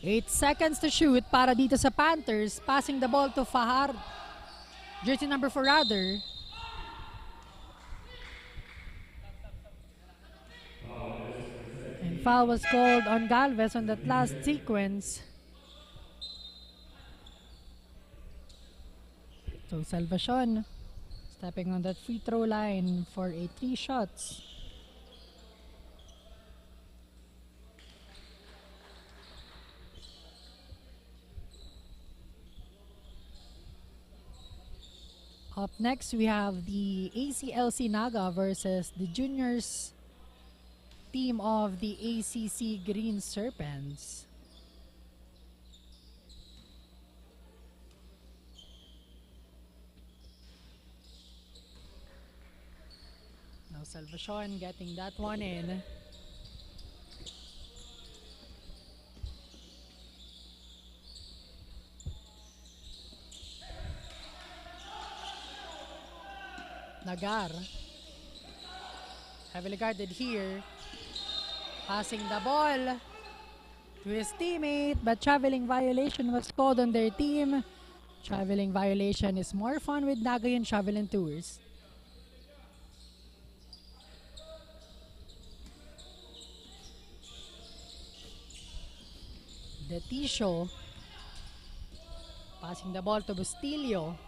8 seconds to shoot para dito sa Panthers. Passing the ball to Fajardo. Jersey number 4 rather. And foul was called on Galvez on that last sequence. So Salvacion stepping on that free throw line for a 3 shots. Up next, we have the ACLC Naga versus the juniors team of the ACC Green Serpents. Now Salvacion getting that one in. Nagar, heavily guarded here, passing the ball to his teammate, but traveling violation was called on their team. Traveling violation is more fun with Naga and traveling tours. The Tisho, passing the ball to Bustillo.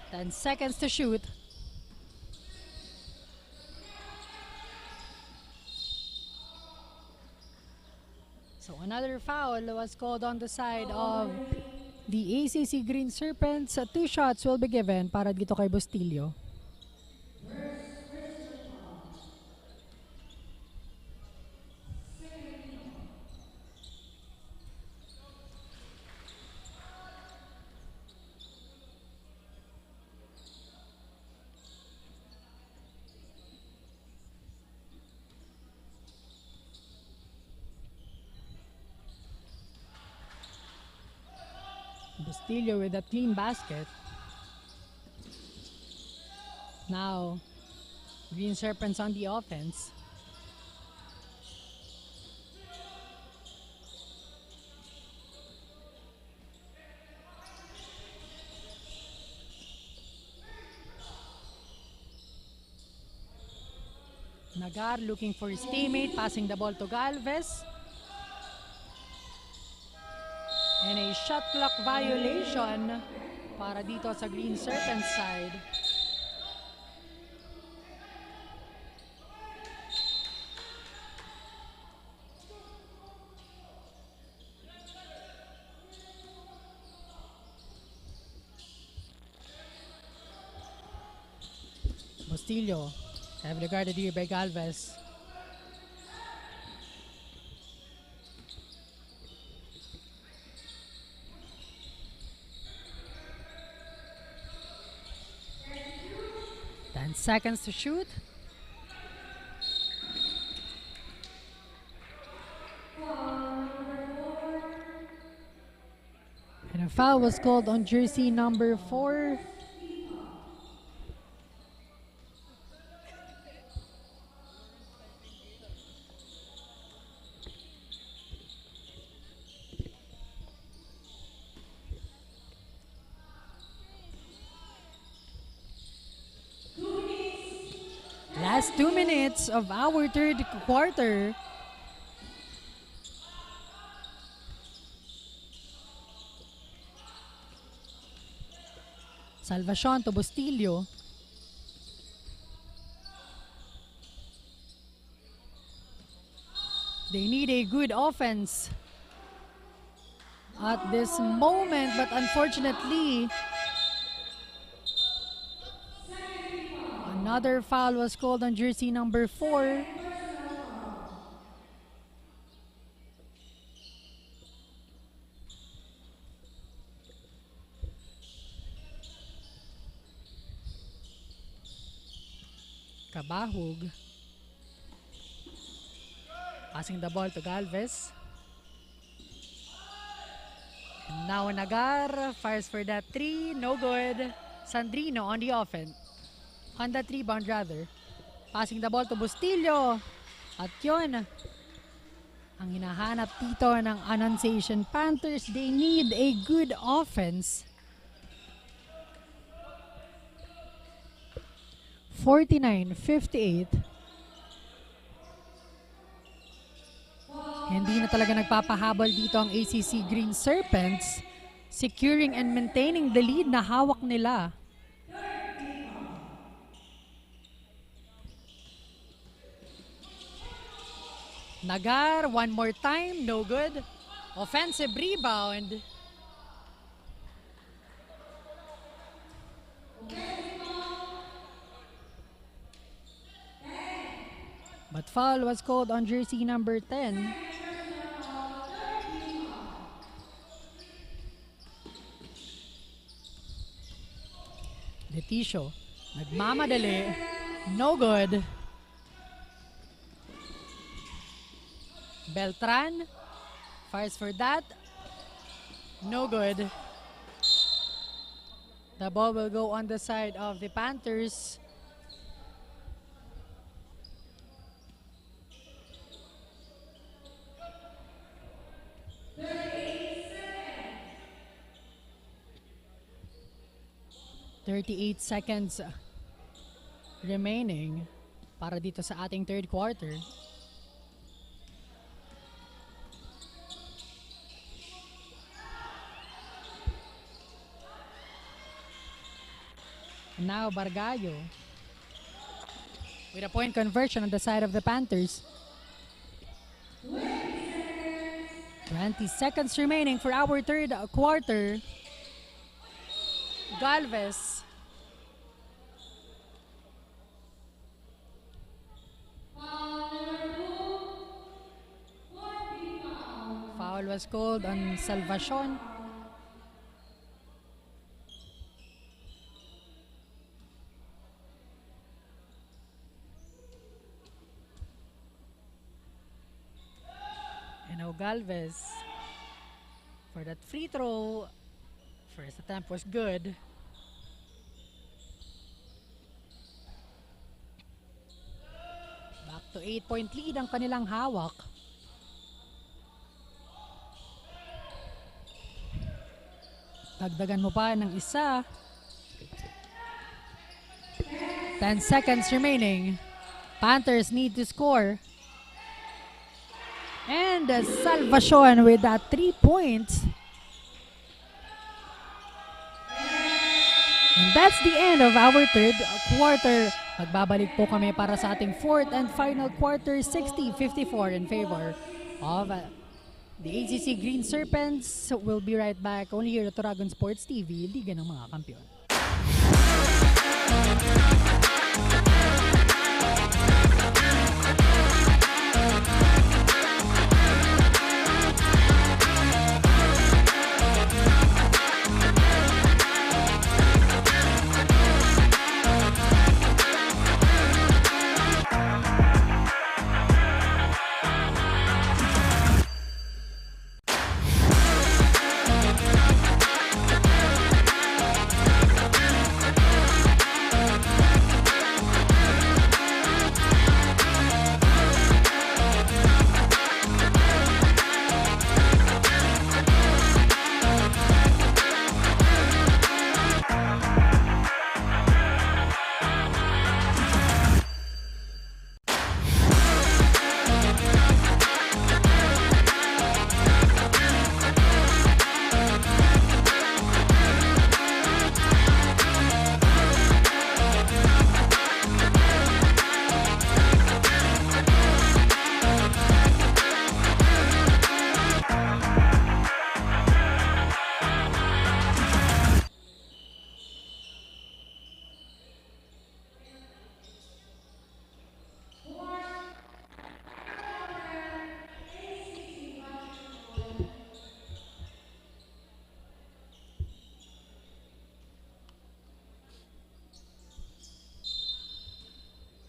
10 seconds to shoot. So another foul was called on the side of the ACC Green Serpents. 2 shots will be given para dito kay Bustillo. Bustillo with that clean basket. Now, Green Serpents on the offense. Nagar looking for his teammate, passing the ball to Galvez. And a shot clock violation para dito sa Green Serpent side. Bustillo, heavily guarded here by Galvez. Seconds to shoot. And a foul was called on jersey number 4. Last 2 minutes of our third quarter. Salvacion to Bustillo. They need a good offense at this moment, but unfortunately, another foul was called on jersey number 4. Kabahug. Passing the ball to Galvez. And now Nagar fires for that 3. No good. Sandrino on the offense. On that rebound rather. Passing the ball to Bustillo. At yun, ang hinahanap dito ng Annunciation Panthers. They need a good offense. 49-58. Hindi na talaga nagpapahabol dito ang ACC Green Serpents, securing and maintaining the lead na hawak nila. Nagar, one more time, no good. Offensive rebound. But foul was called on jersey number 10. Leticio, nagmamadali, no good. Beltran fires for that, no good. The ball will go on the side of the Panthers. .38 seconds remaining para dito sa ating third quarter. Now Bargallo with a point conversion on the side of the Panthers. 20 seconds remaining for our third quarter. Galvez. Foul was called on Salvacion. And now Galvez for that free throw. First attempt was good. Back to 8-point lead ang kanilang hawak. Dagdagan mo pa ng isa. 10 seconds remaining. Panthers need to score. And Salvacion with that 3 points. And that's the end of our third quarter. Magbabalik po kami para sa ating fourth and final quarter, 60-54 in favor of the ACC Green Serpents. We'll be right back only here at Oragon Sports TV, Liga ng mga Kampiyon.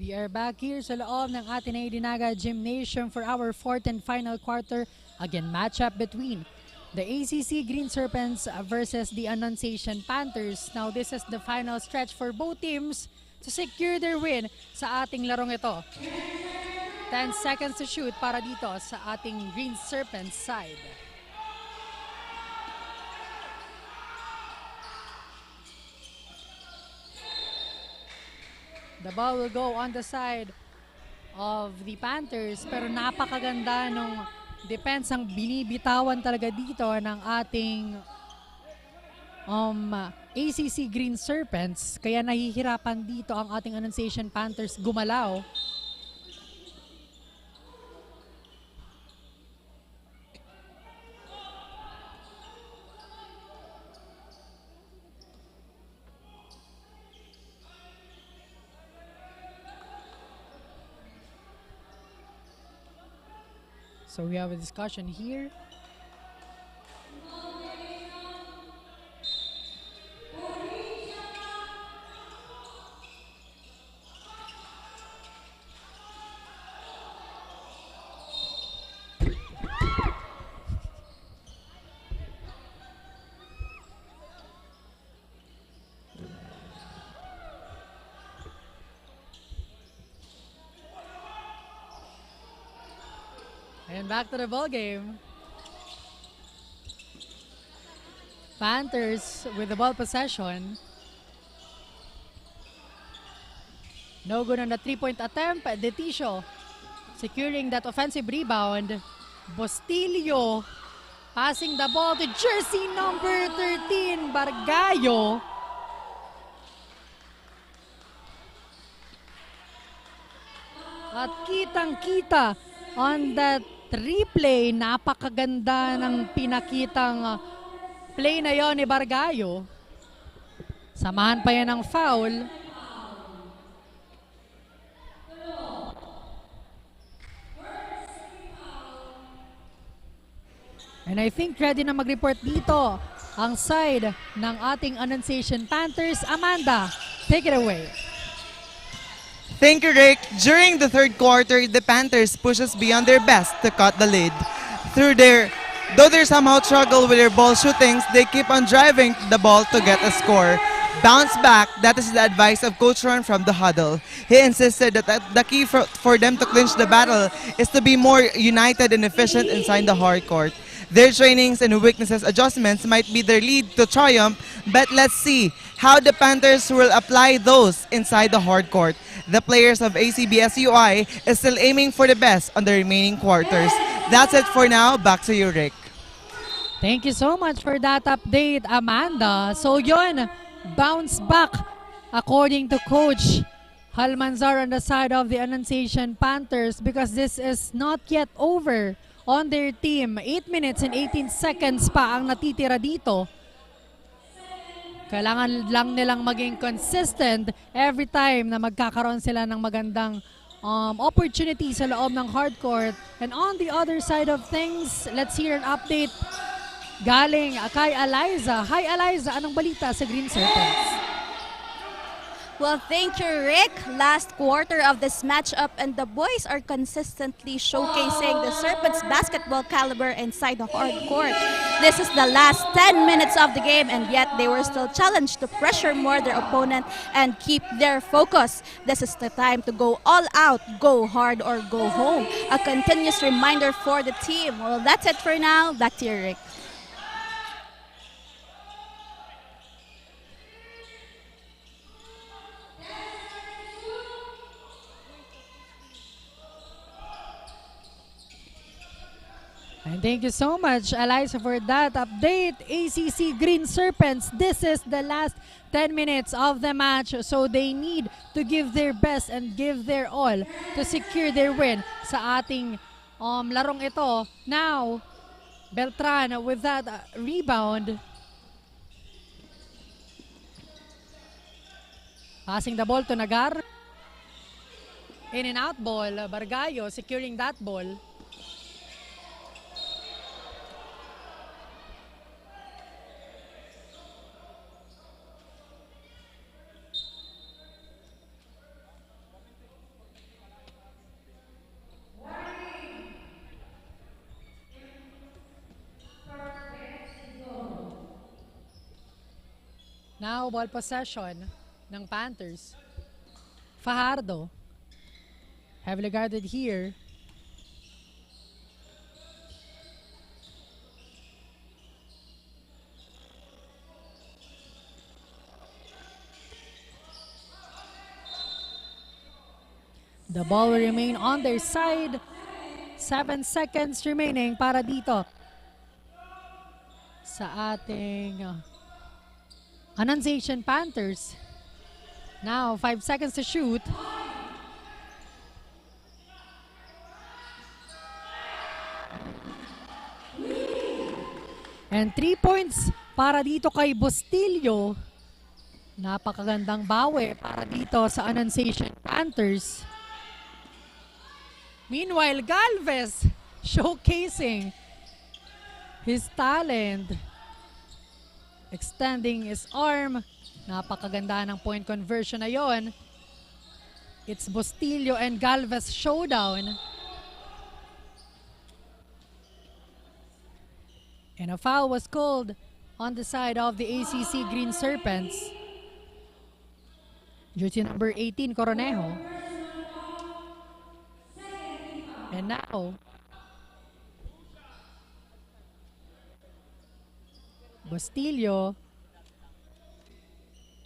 We are back here sa loob ng Ateneo de Naga Gymnasium for our fourth and final quarter. Again, matchup between the ACC Green Serpents versus the Annunciation Panthers. Now, this is the final stretch for both teams to secure their win sa ating larong ito. 10 seconds to shoot para dito sa ating Green Serpents side. The ball will go on the side of the Panthers, pero napakaganda nung defense ang binibitawan talaga dito ng ating ACC Green Serpents. Kaya nahihirapan dito ang ating Annunciation Panthers gumalaw. So we have a discussion here. And back to the ball game. Panthers with the ball possession. No good on the 3-point attempt. Detisio securing that offensive rebound. Bostilio passing the ball to jersey number 13, Bargayo. At kitang-kita on that replay, napakaganda ng pinakitang play na yon ni Bargayo. Samahan pa yan ng foul. And I think ready na mag-report dito ang side ng ating Annunciation Panthers. Amanda, take it away. Thank you, Rick. During the third quarter, the Panthers pushes beyond their best to cut the lead. Through their Though they somehow struggle with their ball shootings, they keep on driving the ball to get a score. Bounce back, that is the advice of Coach Ron from the huddle. He insisted that the key for them to clinch the battle is to be more united and efficient inside the hard court. Their trainings and weaknesses adjustments might be their lead to triumph, but let's see how the Panthers will apply those inside the hard court. The players of ACBSUI is still aiming for the best on the remaining quarters. That's it for now. Back to you, Rick. Thank you so much for that update, Amanda. So yun, bounce back according to Coach Halmanzar on the side of the Annunciation Panthers, because this is not yet over on their team. 8 minutes and 18 seconds pa ang natitira dito. Kailangan lang nilang maging consistent every time na magkakaroon sila ng magandang opportunity sa loob ng hardcourt. And on the other side of things, let's hear an update galing kay Eliza. Hi Eliza, anong balita sa Green Serpents? Well, thank you, Rick. Last quarter of this matchup, and the boys are consistently showcasing the Serpents' basketball caliber inside the hard court. This is the last 10 minutes of the game, and yet they were still challenged to pressure more their opponent and keep their focus. This is the time to go all out, go hard, or go home. A continuous reminder for the team. Well, that's it for now. Back to you, Rick. And thank you so much, Eliza, for that update. ACC Green Serpents, this is the last 10 minutes of the match, so they need to give their best and give their all to secure their win sa ating larong ito. Now, Beltran with that rebound. Passing the ball to Nagar. In and out ball, Bargayo securing that ball. Now, ball possession ng Panthers. Fajardo. Heavily guarded here. The ball will remain on their side. 7 seconds remaining para dito sa ating Annunciation Panthers. Now, 5 seconds to shoot. And 3 points para dito kay Bustillo. Napakagandang bawi para dito sa Annunciation Panthers. Meanwhile, Galvez showcasing his talent. Extending his arm. Napakaganda ng point conversion na yon. It's Bustillo and Galvez showdown. And a foul was called on the side of the ACC Green Serpents. Jersey number 18, Coronejo. And now, Bustillo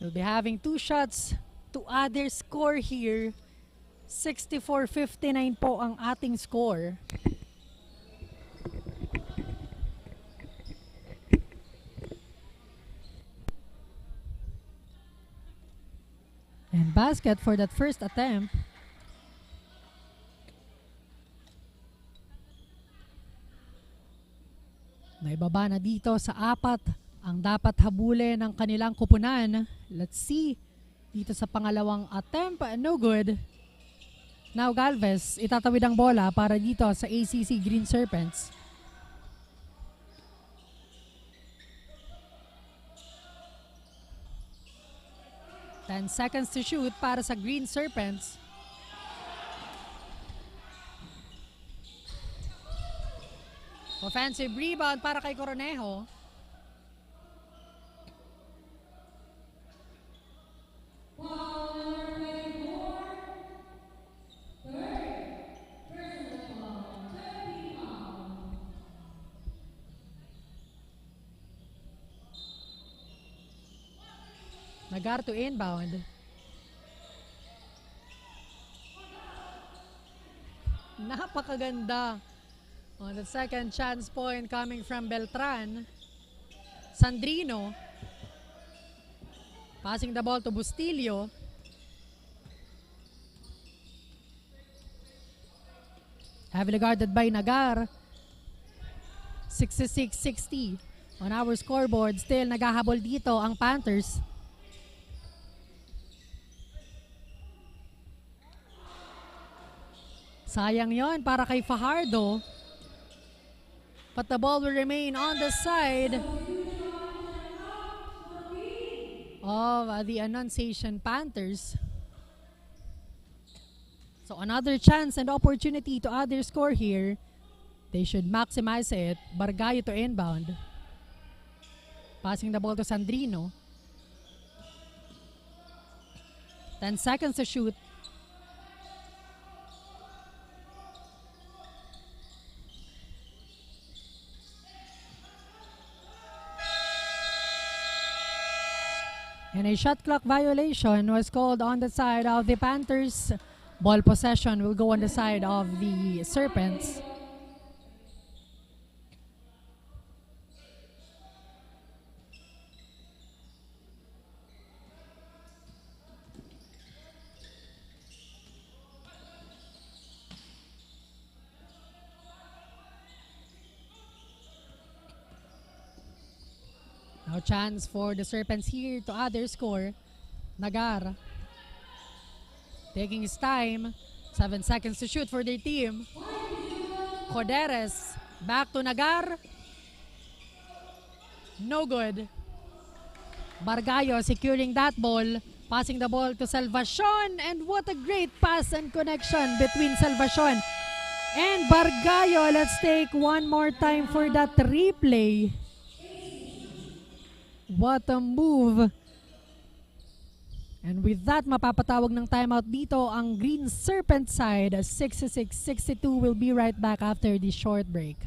will be having 2 shots to add their score here. 64-59 po ang ating score. And basket for that first attempt. Naibaba na dito sa 4 ang dapat habulin ng kanilang kupunan. Let's see. Dito sa pangalawang attempt, no good. Now Galvez, itatawid ang bola para dito sa ACC Green Serpents. Ten seconds to shoot para sa Green Serpents. Offensive rebound para kay Coronejo. Nagar to inbound. Napakaganda. On the second chance point coming from Beltran. Sandrino. Passing the ball to Bustillo. Heavily guarded by Nagar. 66-60 on our scoreboard. Still naghahabol dito ang Panthers. Sayang yon para kay Fajardo. But the ball will remain on the side of the Annunciation Panthers. So another chance and opportunity to add their score here. They should maximize it. Bargayo to inbound. Passing the ball to Sandrino. 10 seconds to shoot. And a shot clock violation was called on the side of the Panthers. Ball possession will go on the side of the Serpents. Now chance for the Serpents here to add their score. Nagar taking his time. 7 seconds to shoot for their team. Coderes back to Nagar. No good. Bargayo securing that ball. Passing the ball to Salvacion. And what a great pass and connection between Salvacion and Bargayo. Let's take one more time for that replay. What a move. And with that, mapapatawag ng timeout dito ang Green Serpent side. 66-62 will be right back after this short break.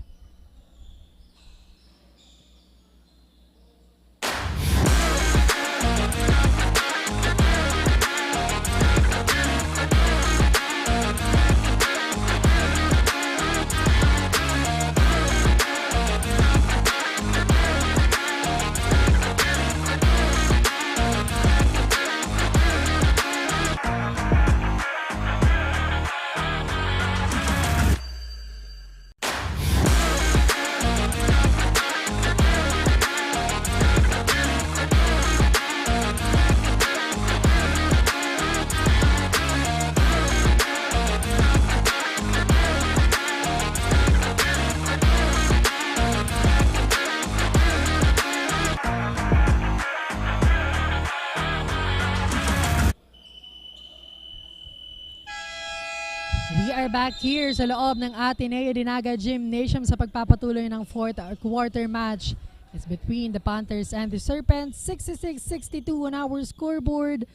Back here sa loob ng Ateneo de Naga Gymnasium sa pagpapatuloy ng fourth quarter match. It's between the Panthers and the Serpents. 66-62 on our scoreboard.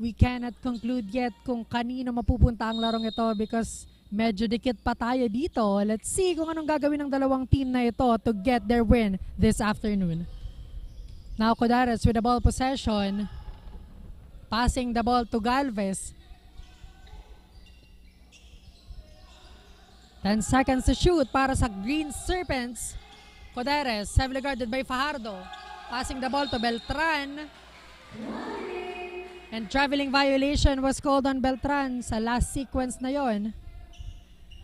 We cannot conclude yet kung kanino mapupunta ang larong ito because medyo dikit pa tayo dito. Let's see kung anong gagawin ng dalawang team na ito to get their win this afternoon. Now Codares with the ball possession. Passing the ball to Galvez. 10 seconds to shoot para sa Green Serpents. Coderes, heavily guarded by Fajardo. Passing the ball to Beltran. And traveling violation was called on Beltran sa last sequence na yon.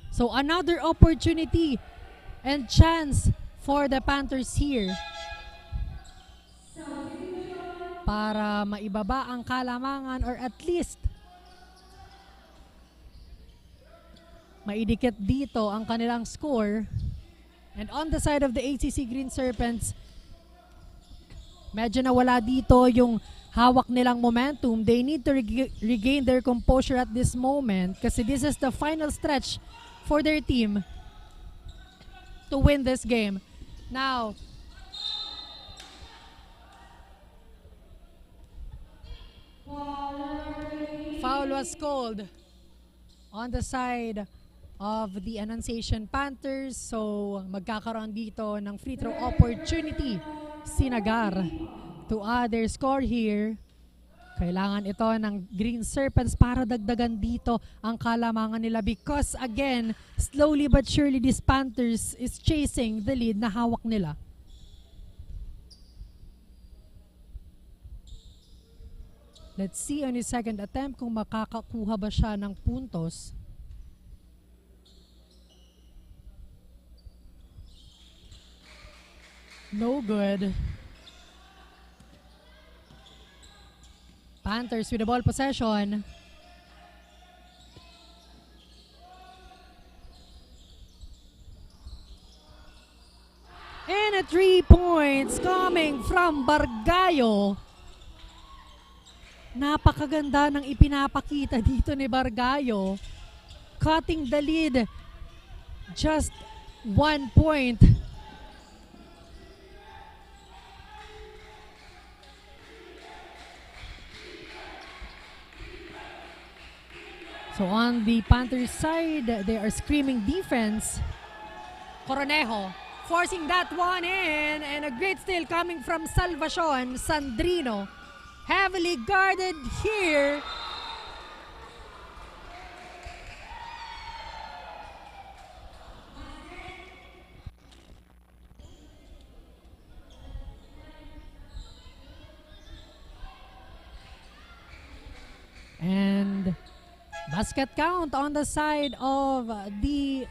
So another opportunity and chance for the Panthers here. Para maibaba ang kalamangan or at least maidikit dito ang kanilang score. And on the side of the ACC Green Serpents, medyo nawala dito yung hawak nilang momentum. They need to regain their composure at this moment kasi this is the final stretch for their team. to win this game. Now, foul was called on the side of the Annunciation Panthers. So, magkakaroon dito ng free throw opportunity si Nagar to add their score here. Kailangan ito ng Green Serpents para dagdagan dito ang kalamangan nila because again, slowly but surely this Panthers is chasing the lead na hawak nila. Let's see on his second attempt kung makakakuha ba siya ng puntos. No good. Panthers with the ball possession. And a 3 points coming from Bargayo. Napakaganda ng ipinapakita dito ni Bargayo. Cutting the lead. Just 1 point. So on the Panthers side, they are screaming defense. Coronejo forcing that one in, and a great steal coming from Salvacion. Sandrino heavily guarded here. And basket count on the side of the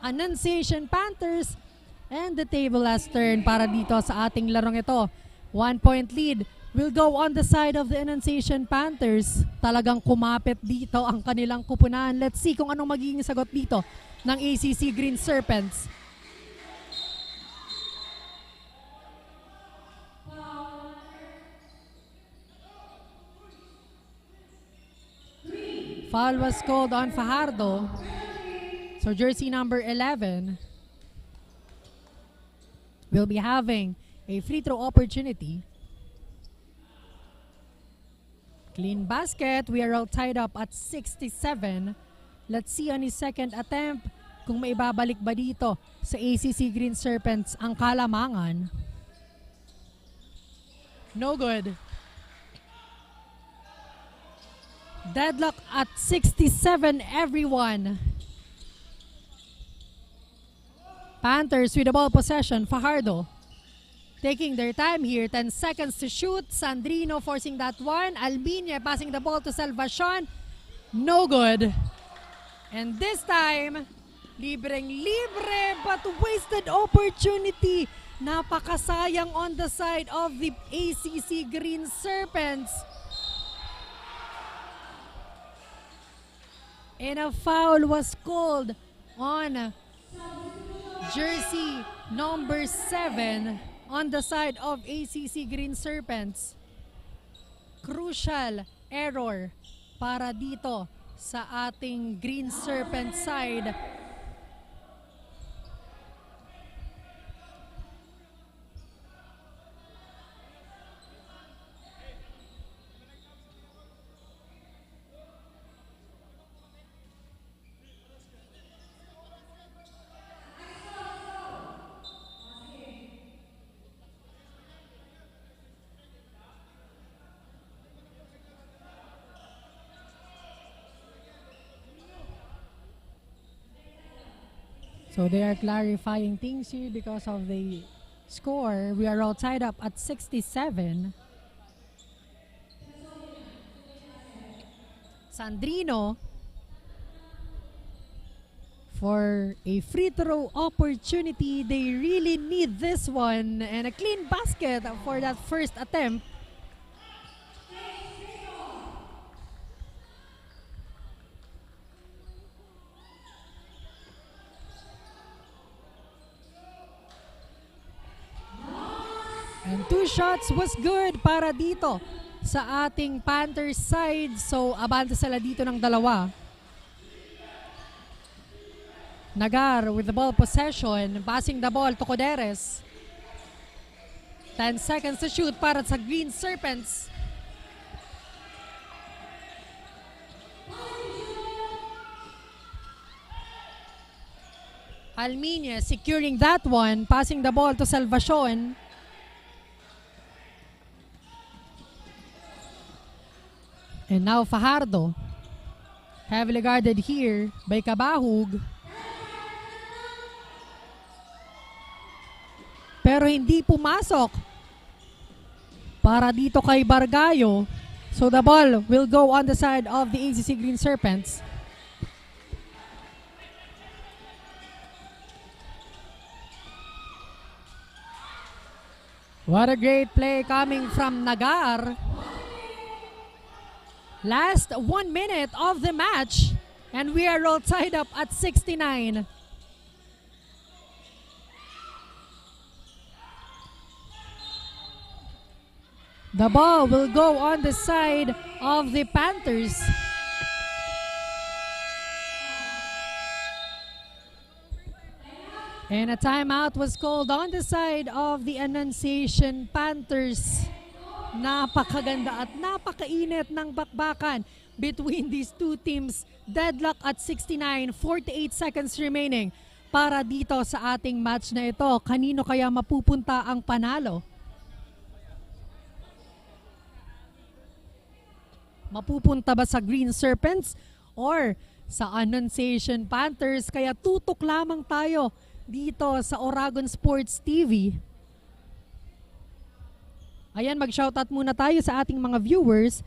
Annunciation Panthers. And the table has turned para dito sa ating larong ito. 1 point lead will go on the side of the Annunciation Panthers. Talagang kumapit dito ang kanilang kupunan. Let's see kung anong magiging sagot dito ng ACC Green Serpents. Foul was called on Fajardo. So jersey number 11 will be having a free throw opportunity. Clean basket. We are all tied up at 67. Let's see on his second attempt kung maibabalik ba dito sa ACC Green Serpents ang kalamangan. No good. Deadlock at 67 everyone. Panthers with the ball possession. Fajardo taking their time here. 10 seconds to shoot. Sandrino forcing that one. Albinia passing the ball to Salvacion. No good. And this time, libreng-libre but wasted opportunity. Napakasayang on the side of the ACC Green Serpents. And a foul was called on jersey number 7 on the side of ACC Green Serpents. Crucial error para dito sa ating Green Serpent side. So they are clarifying things here because of the score. We are all tied up at 67. Sandrino for a free throw opportunity. They really need this one. And a clean basket for that first attempt. And 2 shots was good para dito sa ating Panthers side. So, abante sila dito ng 2. Nagar with the ball possession, passing the ball to Coderes. 10 seconds to shoot para sa Green Serpents. Alminia securing that one, passing the ball to Salvacion. And now Fajardo, heavily guarded here by Kabahug. Pero hindi pumasok para dito kay Bargayo. So the ball will go on the side of the ACC Green Serpents. What a great play coming from Nagar. Last 1 minute of the match and we are all tied up at 69. The ball will go on the side of the Panthers. And a timeout was called on the side of the Annunciation Panthers. Napakaganda at napakainit ng bakbakan between these two teams. Deadlock at 69, 48 seconds remaining para dito sa ating match na ito. Kanino kaya mapupunta ang panalo? Mapupunta ba sa Green Serpents or sa Annunciation Panthers? Kaya tutok lamang tayo dito sa Oragon Sports TV. Ayan, mag-shoutout muna tayo sa ating mga viewers.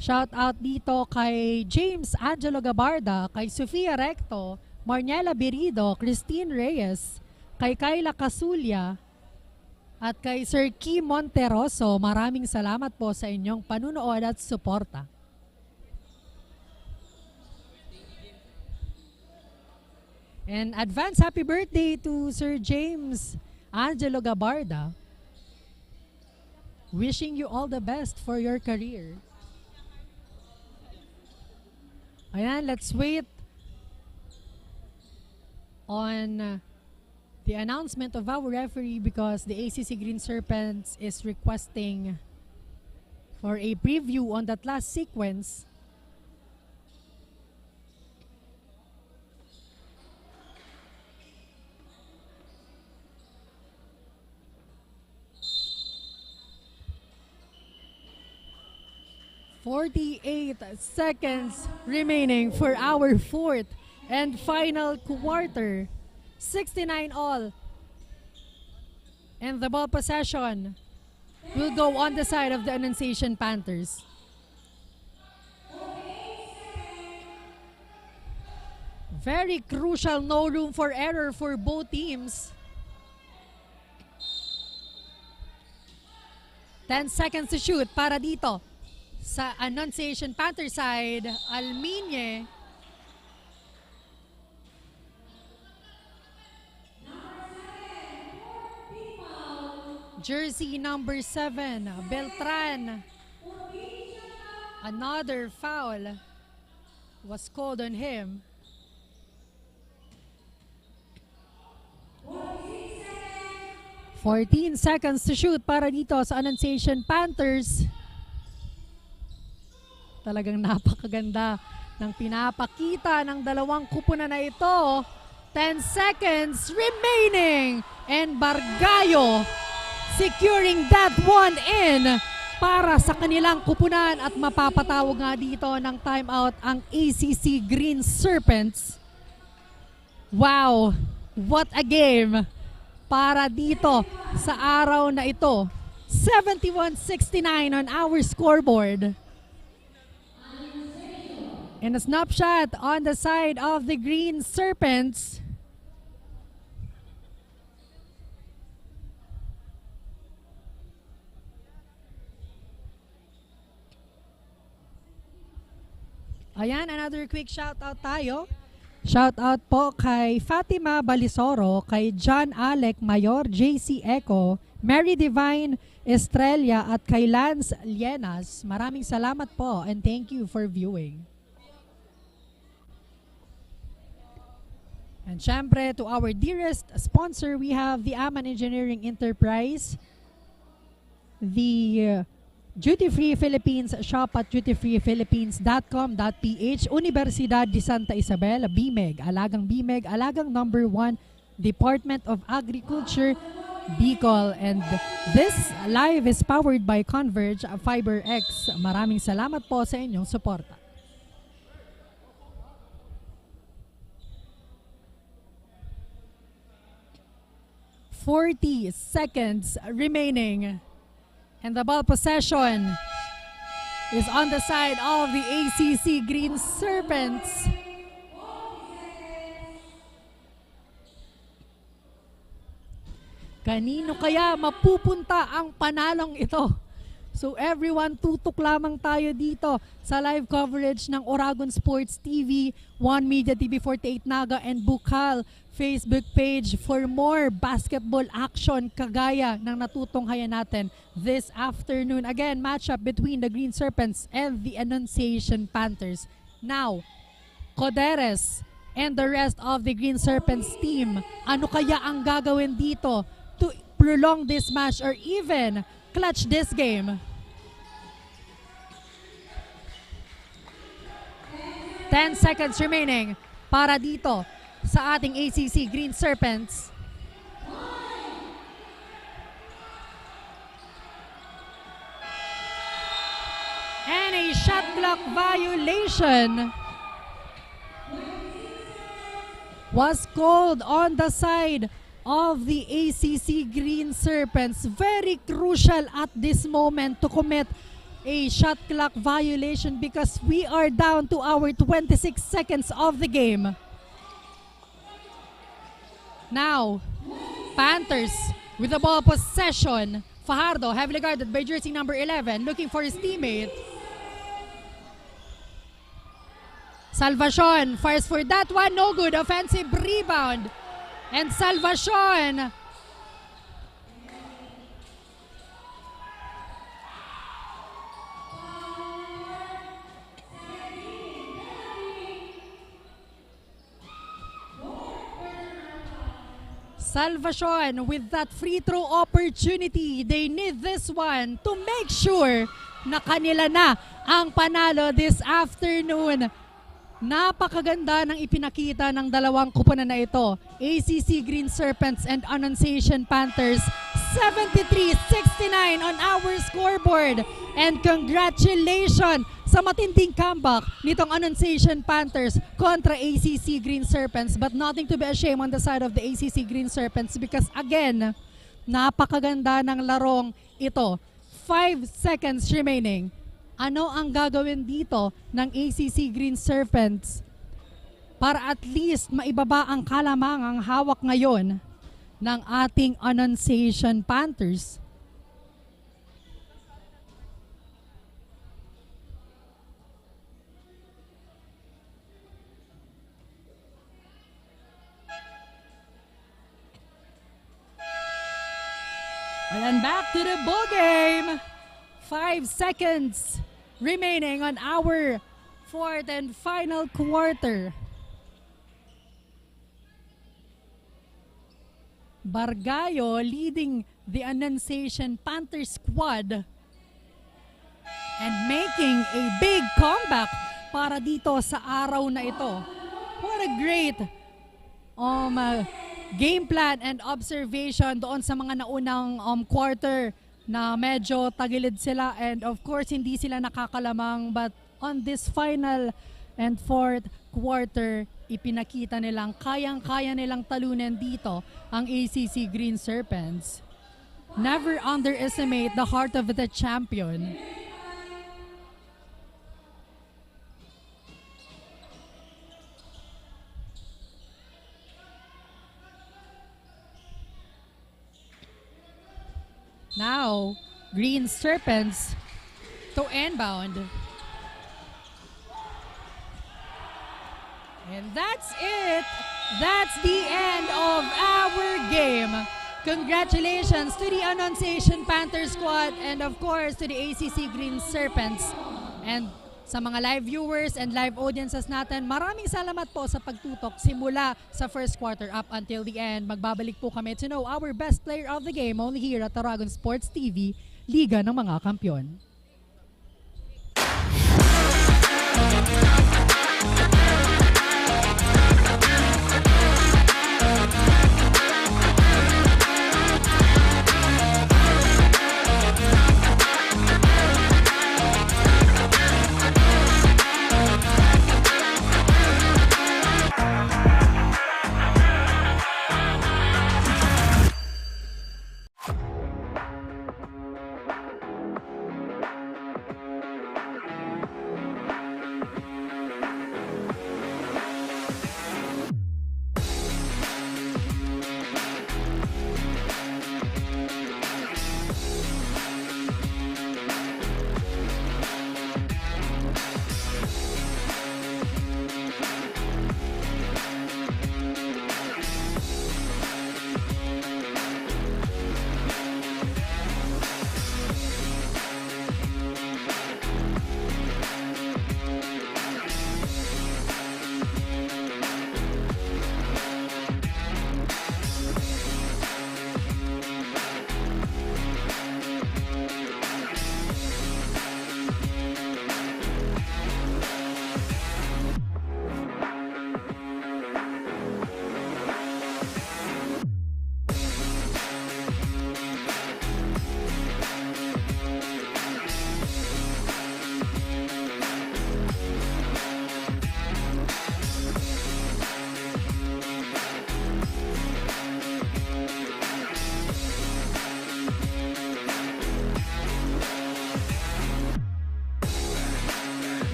Shoutout dito kay James Angelo Gabarda, kay Sofia Recto, Marniela Berido, Christine Reyes, kay Kayla Casulia, at kay Sir Kim Monteroso. Maraming salamat po sa inyong panunood at suporta. And advance happy birthday to Sir James Angelo Gabarda. Wishing you all the best for your career. Ayan, let's wait on the announcement of our referee because the ACC Green Serpents is requesting for a preview on that last sequence. "48 seconds remaining for our fourth and final quarter. 69 all. And the ball possession will go on the side of the Annunciation Panthers. Very crucial, no room for error for both teams. 10 seconds to shoot para dito sa Annunciation Panther side. Alminie. Jersey number 7, Beltran. Another foul was called on him. "14 seconds to shoot para dito sa Annunciation Panthers." Talagang napakaganda ng pinapakita ng dalawang kupunan na ito. 10 seconds remaining and Bargayo securing that one in para sa kanilang kupunan at mapapatawag nga dito ng timeout ang ACC Green Serpents. Wow, what a game para dito sa araw na ito. 71-69 on our scoreboard. And a snapshot on the side of the Green Serpents. Ayan, another quick shout out tayo. Shout out po kay Fatima Balisoro, kay John Alec Mayor, JC Eco, Mary Divine Estrella at kay Lance Lienas. Maraming salamat po and thank you for viewing. And syempre, to our dearest sponsor, we have the Aman Engineering Enterprise, the Duty Free Philippines, shop at dutyfreephilippines.com.ph, Unibersidad de Sta Isabel, BMEG, alagang BMEG, alagang number 1, Department of Agriculture, Bucal. And this live is powered by Converge, FiberX. Maraming salamat po sa inyong suporta. 40 seconds remaining. And the ball possession is on the side of the ACC Green Serpents. Kanino kaya mapupunta ang panalong ito? So everyone, tutok lamang tayo dito sa live coverage ng Oragon Sports TV, One Media TV 48 Naga and Bucal Facebook page for more basketball action kagaya ng natutunghayan natin this afternoon. Again, matchup between the Green Serpents and the Annunciation Panthers. Now, Coderes and the rest of the Green Serpents team, ano kaya ang gagawin dito to prolong this match or even clutch this game? 10 seconds remaining para dito sa ating ACC Green Serpents. And a shot clock violation was called on the side of the ACC Green Serpents. Very crucial at this moment to commit a shot clock violation because we are down to our 26 seconds of the game. Now, Panthers with the ball possession. Fajardo, heavily guarded by jersey number 11, looking for his teammate. Salvacion fires for that one, no good. Offensive rebound. And Salvacion with that free throw opportunity. They need this one to make sure na kanila na ang panalo this afternoon. Napakaganda ng ipinakita ng dalawang kupunan na ito. ACC Green Serpents and Annunciation Panthers. 73-69 on our scoreboard. And congratulations sa matinding comeback nitong Annunciation Panthers kontra ACC Green Serpents. But nothing to be ashamed on the side of the ACC Green Serpents because again, napakaganda ng larong ito. 5 seconds remaining. Ano ang gagawin dito ng ACC Green Serpents para at least maibaba ang kalamangang hawak ngayon ng ating Annunciation Panthers? And back to the ball game. 5 seconds remaining on our fourth and final quarter. Bargayo leading the Annunciation Panther squad and making a big comeback para dito sa araw na ito. What a great game plan and observation doon sa mga naunang quarter na medyo tagilid sila and of course hindi sila nakakalamang, but on this final and fourth quarter ipinakita nilang kayang-kaya nilang talunan dito ang ACC Green Serpents. Never underestimate the heart of the champion. Now, Green Serpents to inbound. And that's it. That's the end of our game. Congratulations to the Annunciation Panther squad and of course to the ACC Green Serpents. And Sa mga live viewers and live audiences natin, maraming salamat po sa pagtutok simula sa first quarter up until the end. Magbabalik po kami to know our best player of the game only here at Oragon Sports TV, Liga ng mga Kampiyon.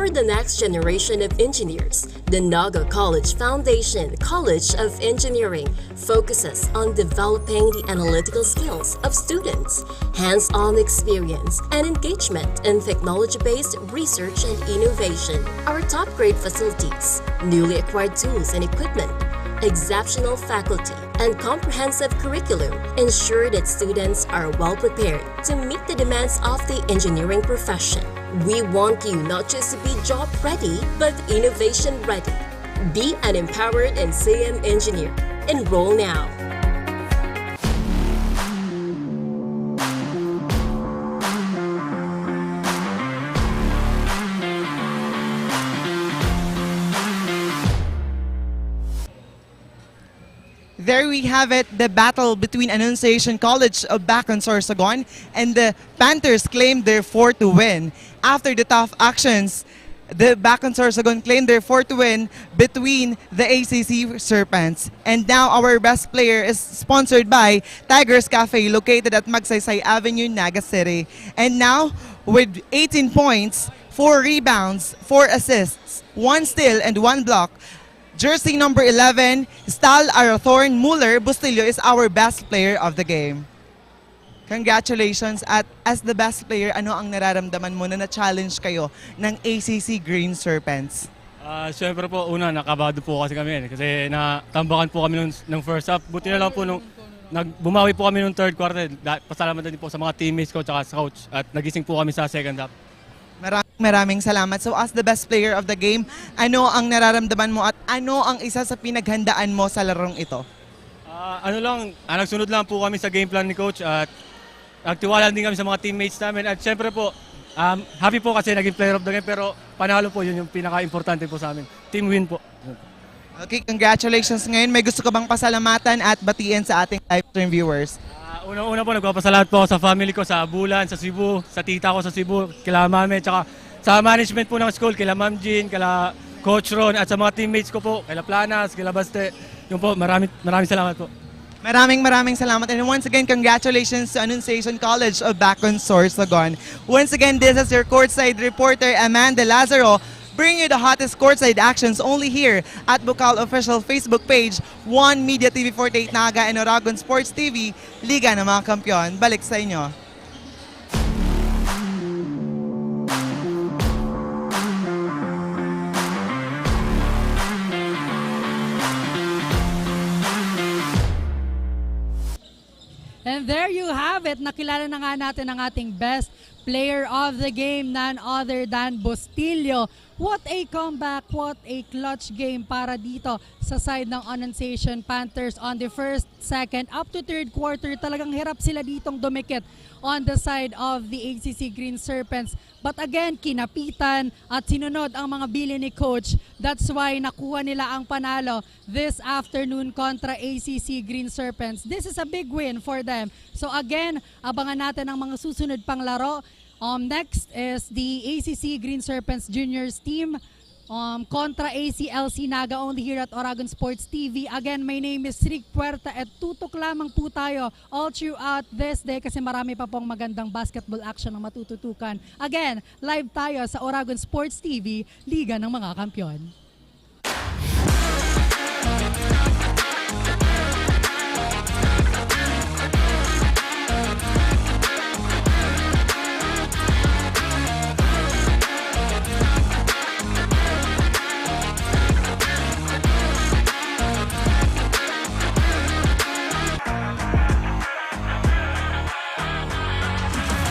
The next generation of engineers, the Naga College Foundation College of Engineering focuses on developing the analytical skills of students, hands-on experience, and engagement in technology-based research and innovation. Our top-grade facilities, newly acquired tools and equipment, exceptional faculty, and comprehensive curriculum ensure that students are well prepared to meet the demands of the engineering profession. We want you not just to be job ready, but innovation ready. Be an empowered and CM engineer. Enroll now. There we have it, the battle between Annunciation College of Bacon Sorsogon and the Panthers claimed their fourth win. After the tough actions, the Bacon Sorsogon claimed their fourth win between the ACC Serpents. And now our best player is sponsored by Tigers Café located at Magsaysay Avenue, Naga City. And now with 18 points, 4 rebounds, 4 assists, 1 steal and 1 block, jersey number 11, Stal Arathorn Muller Bustillo is our best player of the game. Congratulations, at as the best player, ano ang nararamdaman mo na na-challenge kayo ng ACC Green Serpents? Siyempre po, una, nakabado po kasi kami kasi natambakan po kami ng first half. Buti na lang po nung bumawi po kami nung third quarter. Pasalamat din po sa mga teammates ko at sa coach at nagising po kami sa second half. Maraming salamat. So as the best player of the game, ano ang nararamdaman mo at ano ang isa sa pinaghandaan mo sa larong ito? Nagsunod lang po kami sa game plan ni coach at nagtiwala din kami sa mga teammates namin. At syempre po, happy po kasi naging player of the game pero panalo po, yun yung pinaka-importante po sa amin. Team win po. Okay, congratulations ngayon. May gusto ka bang pasalamatan at batiin sa ating live stream viewers? Una-una po, nagpapasalamat po ako sa family ko sa Bulan, sa Cebu, sa tita ko sa Cebu, kila mami, tsaka sa management po ng school, kila Ma'am Jean, kila Coach Ron, at sa mga teammates ko po, kila Planas, kila Baste. Yun po, maraming salamat po. Maraming salamat. And once again, congratulations to Annunciation College of Bacon, Sorsogon. Once again, this is your courtside reporter, Amanda Lazaro, bringing you the hottest courtside actions only here at Bucal official Facebook page, One Media TV 48 Naga and Oragon Sports TV, Liga ng mga Kampyon. Balik sa inyo. And there you have it. Nakilala na nga natin ang ating best player of the game, none other than Bustillo. What a comeback, what a clutch game para dito sa side ng Annunciation Panthers on the first, second, up to third quarter. Talagang hirap sila ditong dumikit on the side of the ACC Green Serpents. But again, kinapitan at sinunod ang mga bili ni Coach. That's why nakuha nila ang panalo this afternoon kontra ACC Green Serpents. This is a big win for them. So again, abangan natin ang mga susunod pang laro. Next is the ACC Green Serpents Juniors team kontra ACLC Naga, only here at Oragon Sports TV. Again, my name is Rick Puerta at tutok lamang po tayo all throughout this day kasi marami pa pong magandang basketball action na matututukan. Again, live tayo sa Oragon Sports TV, Liga ng mga Kampyon.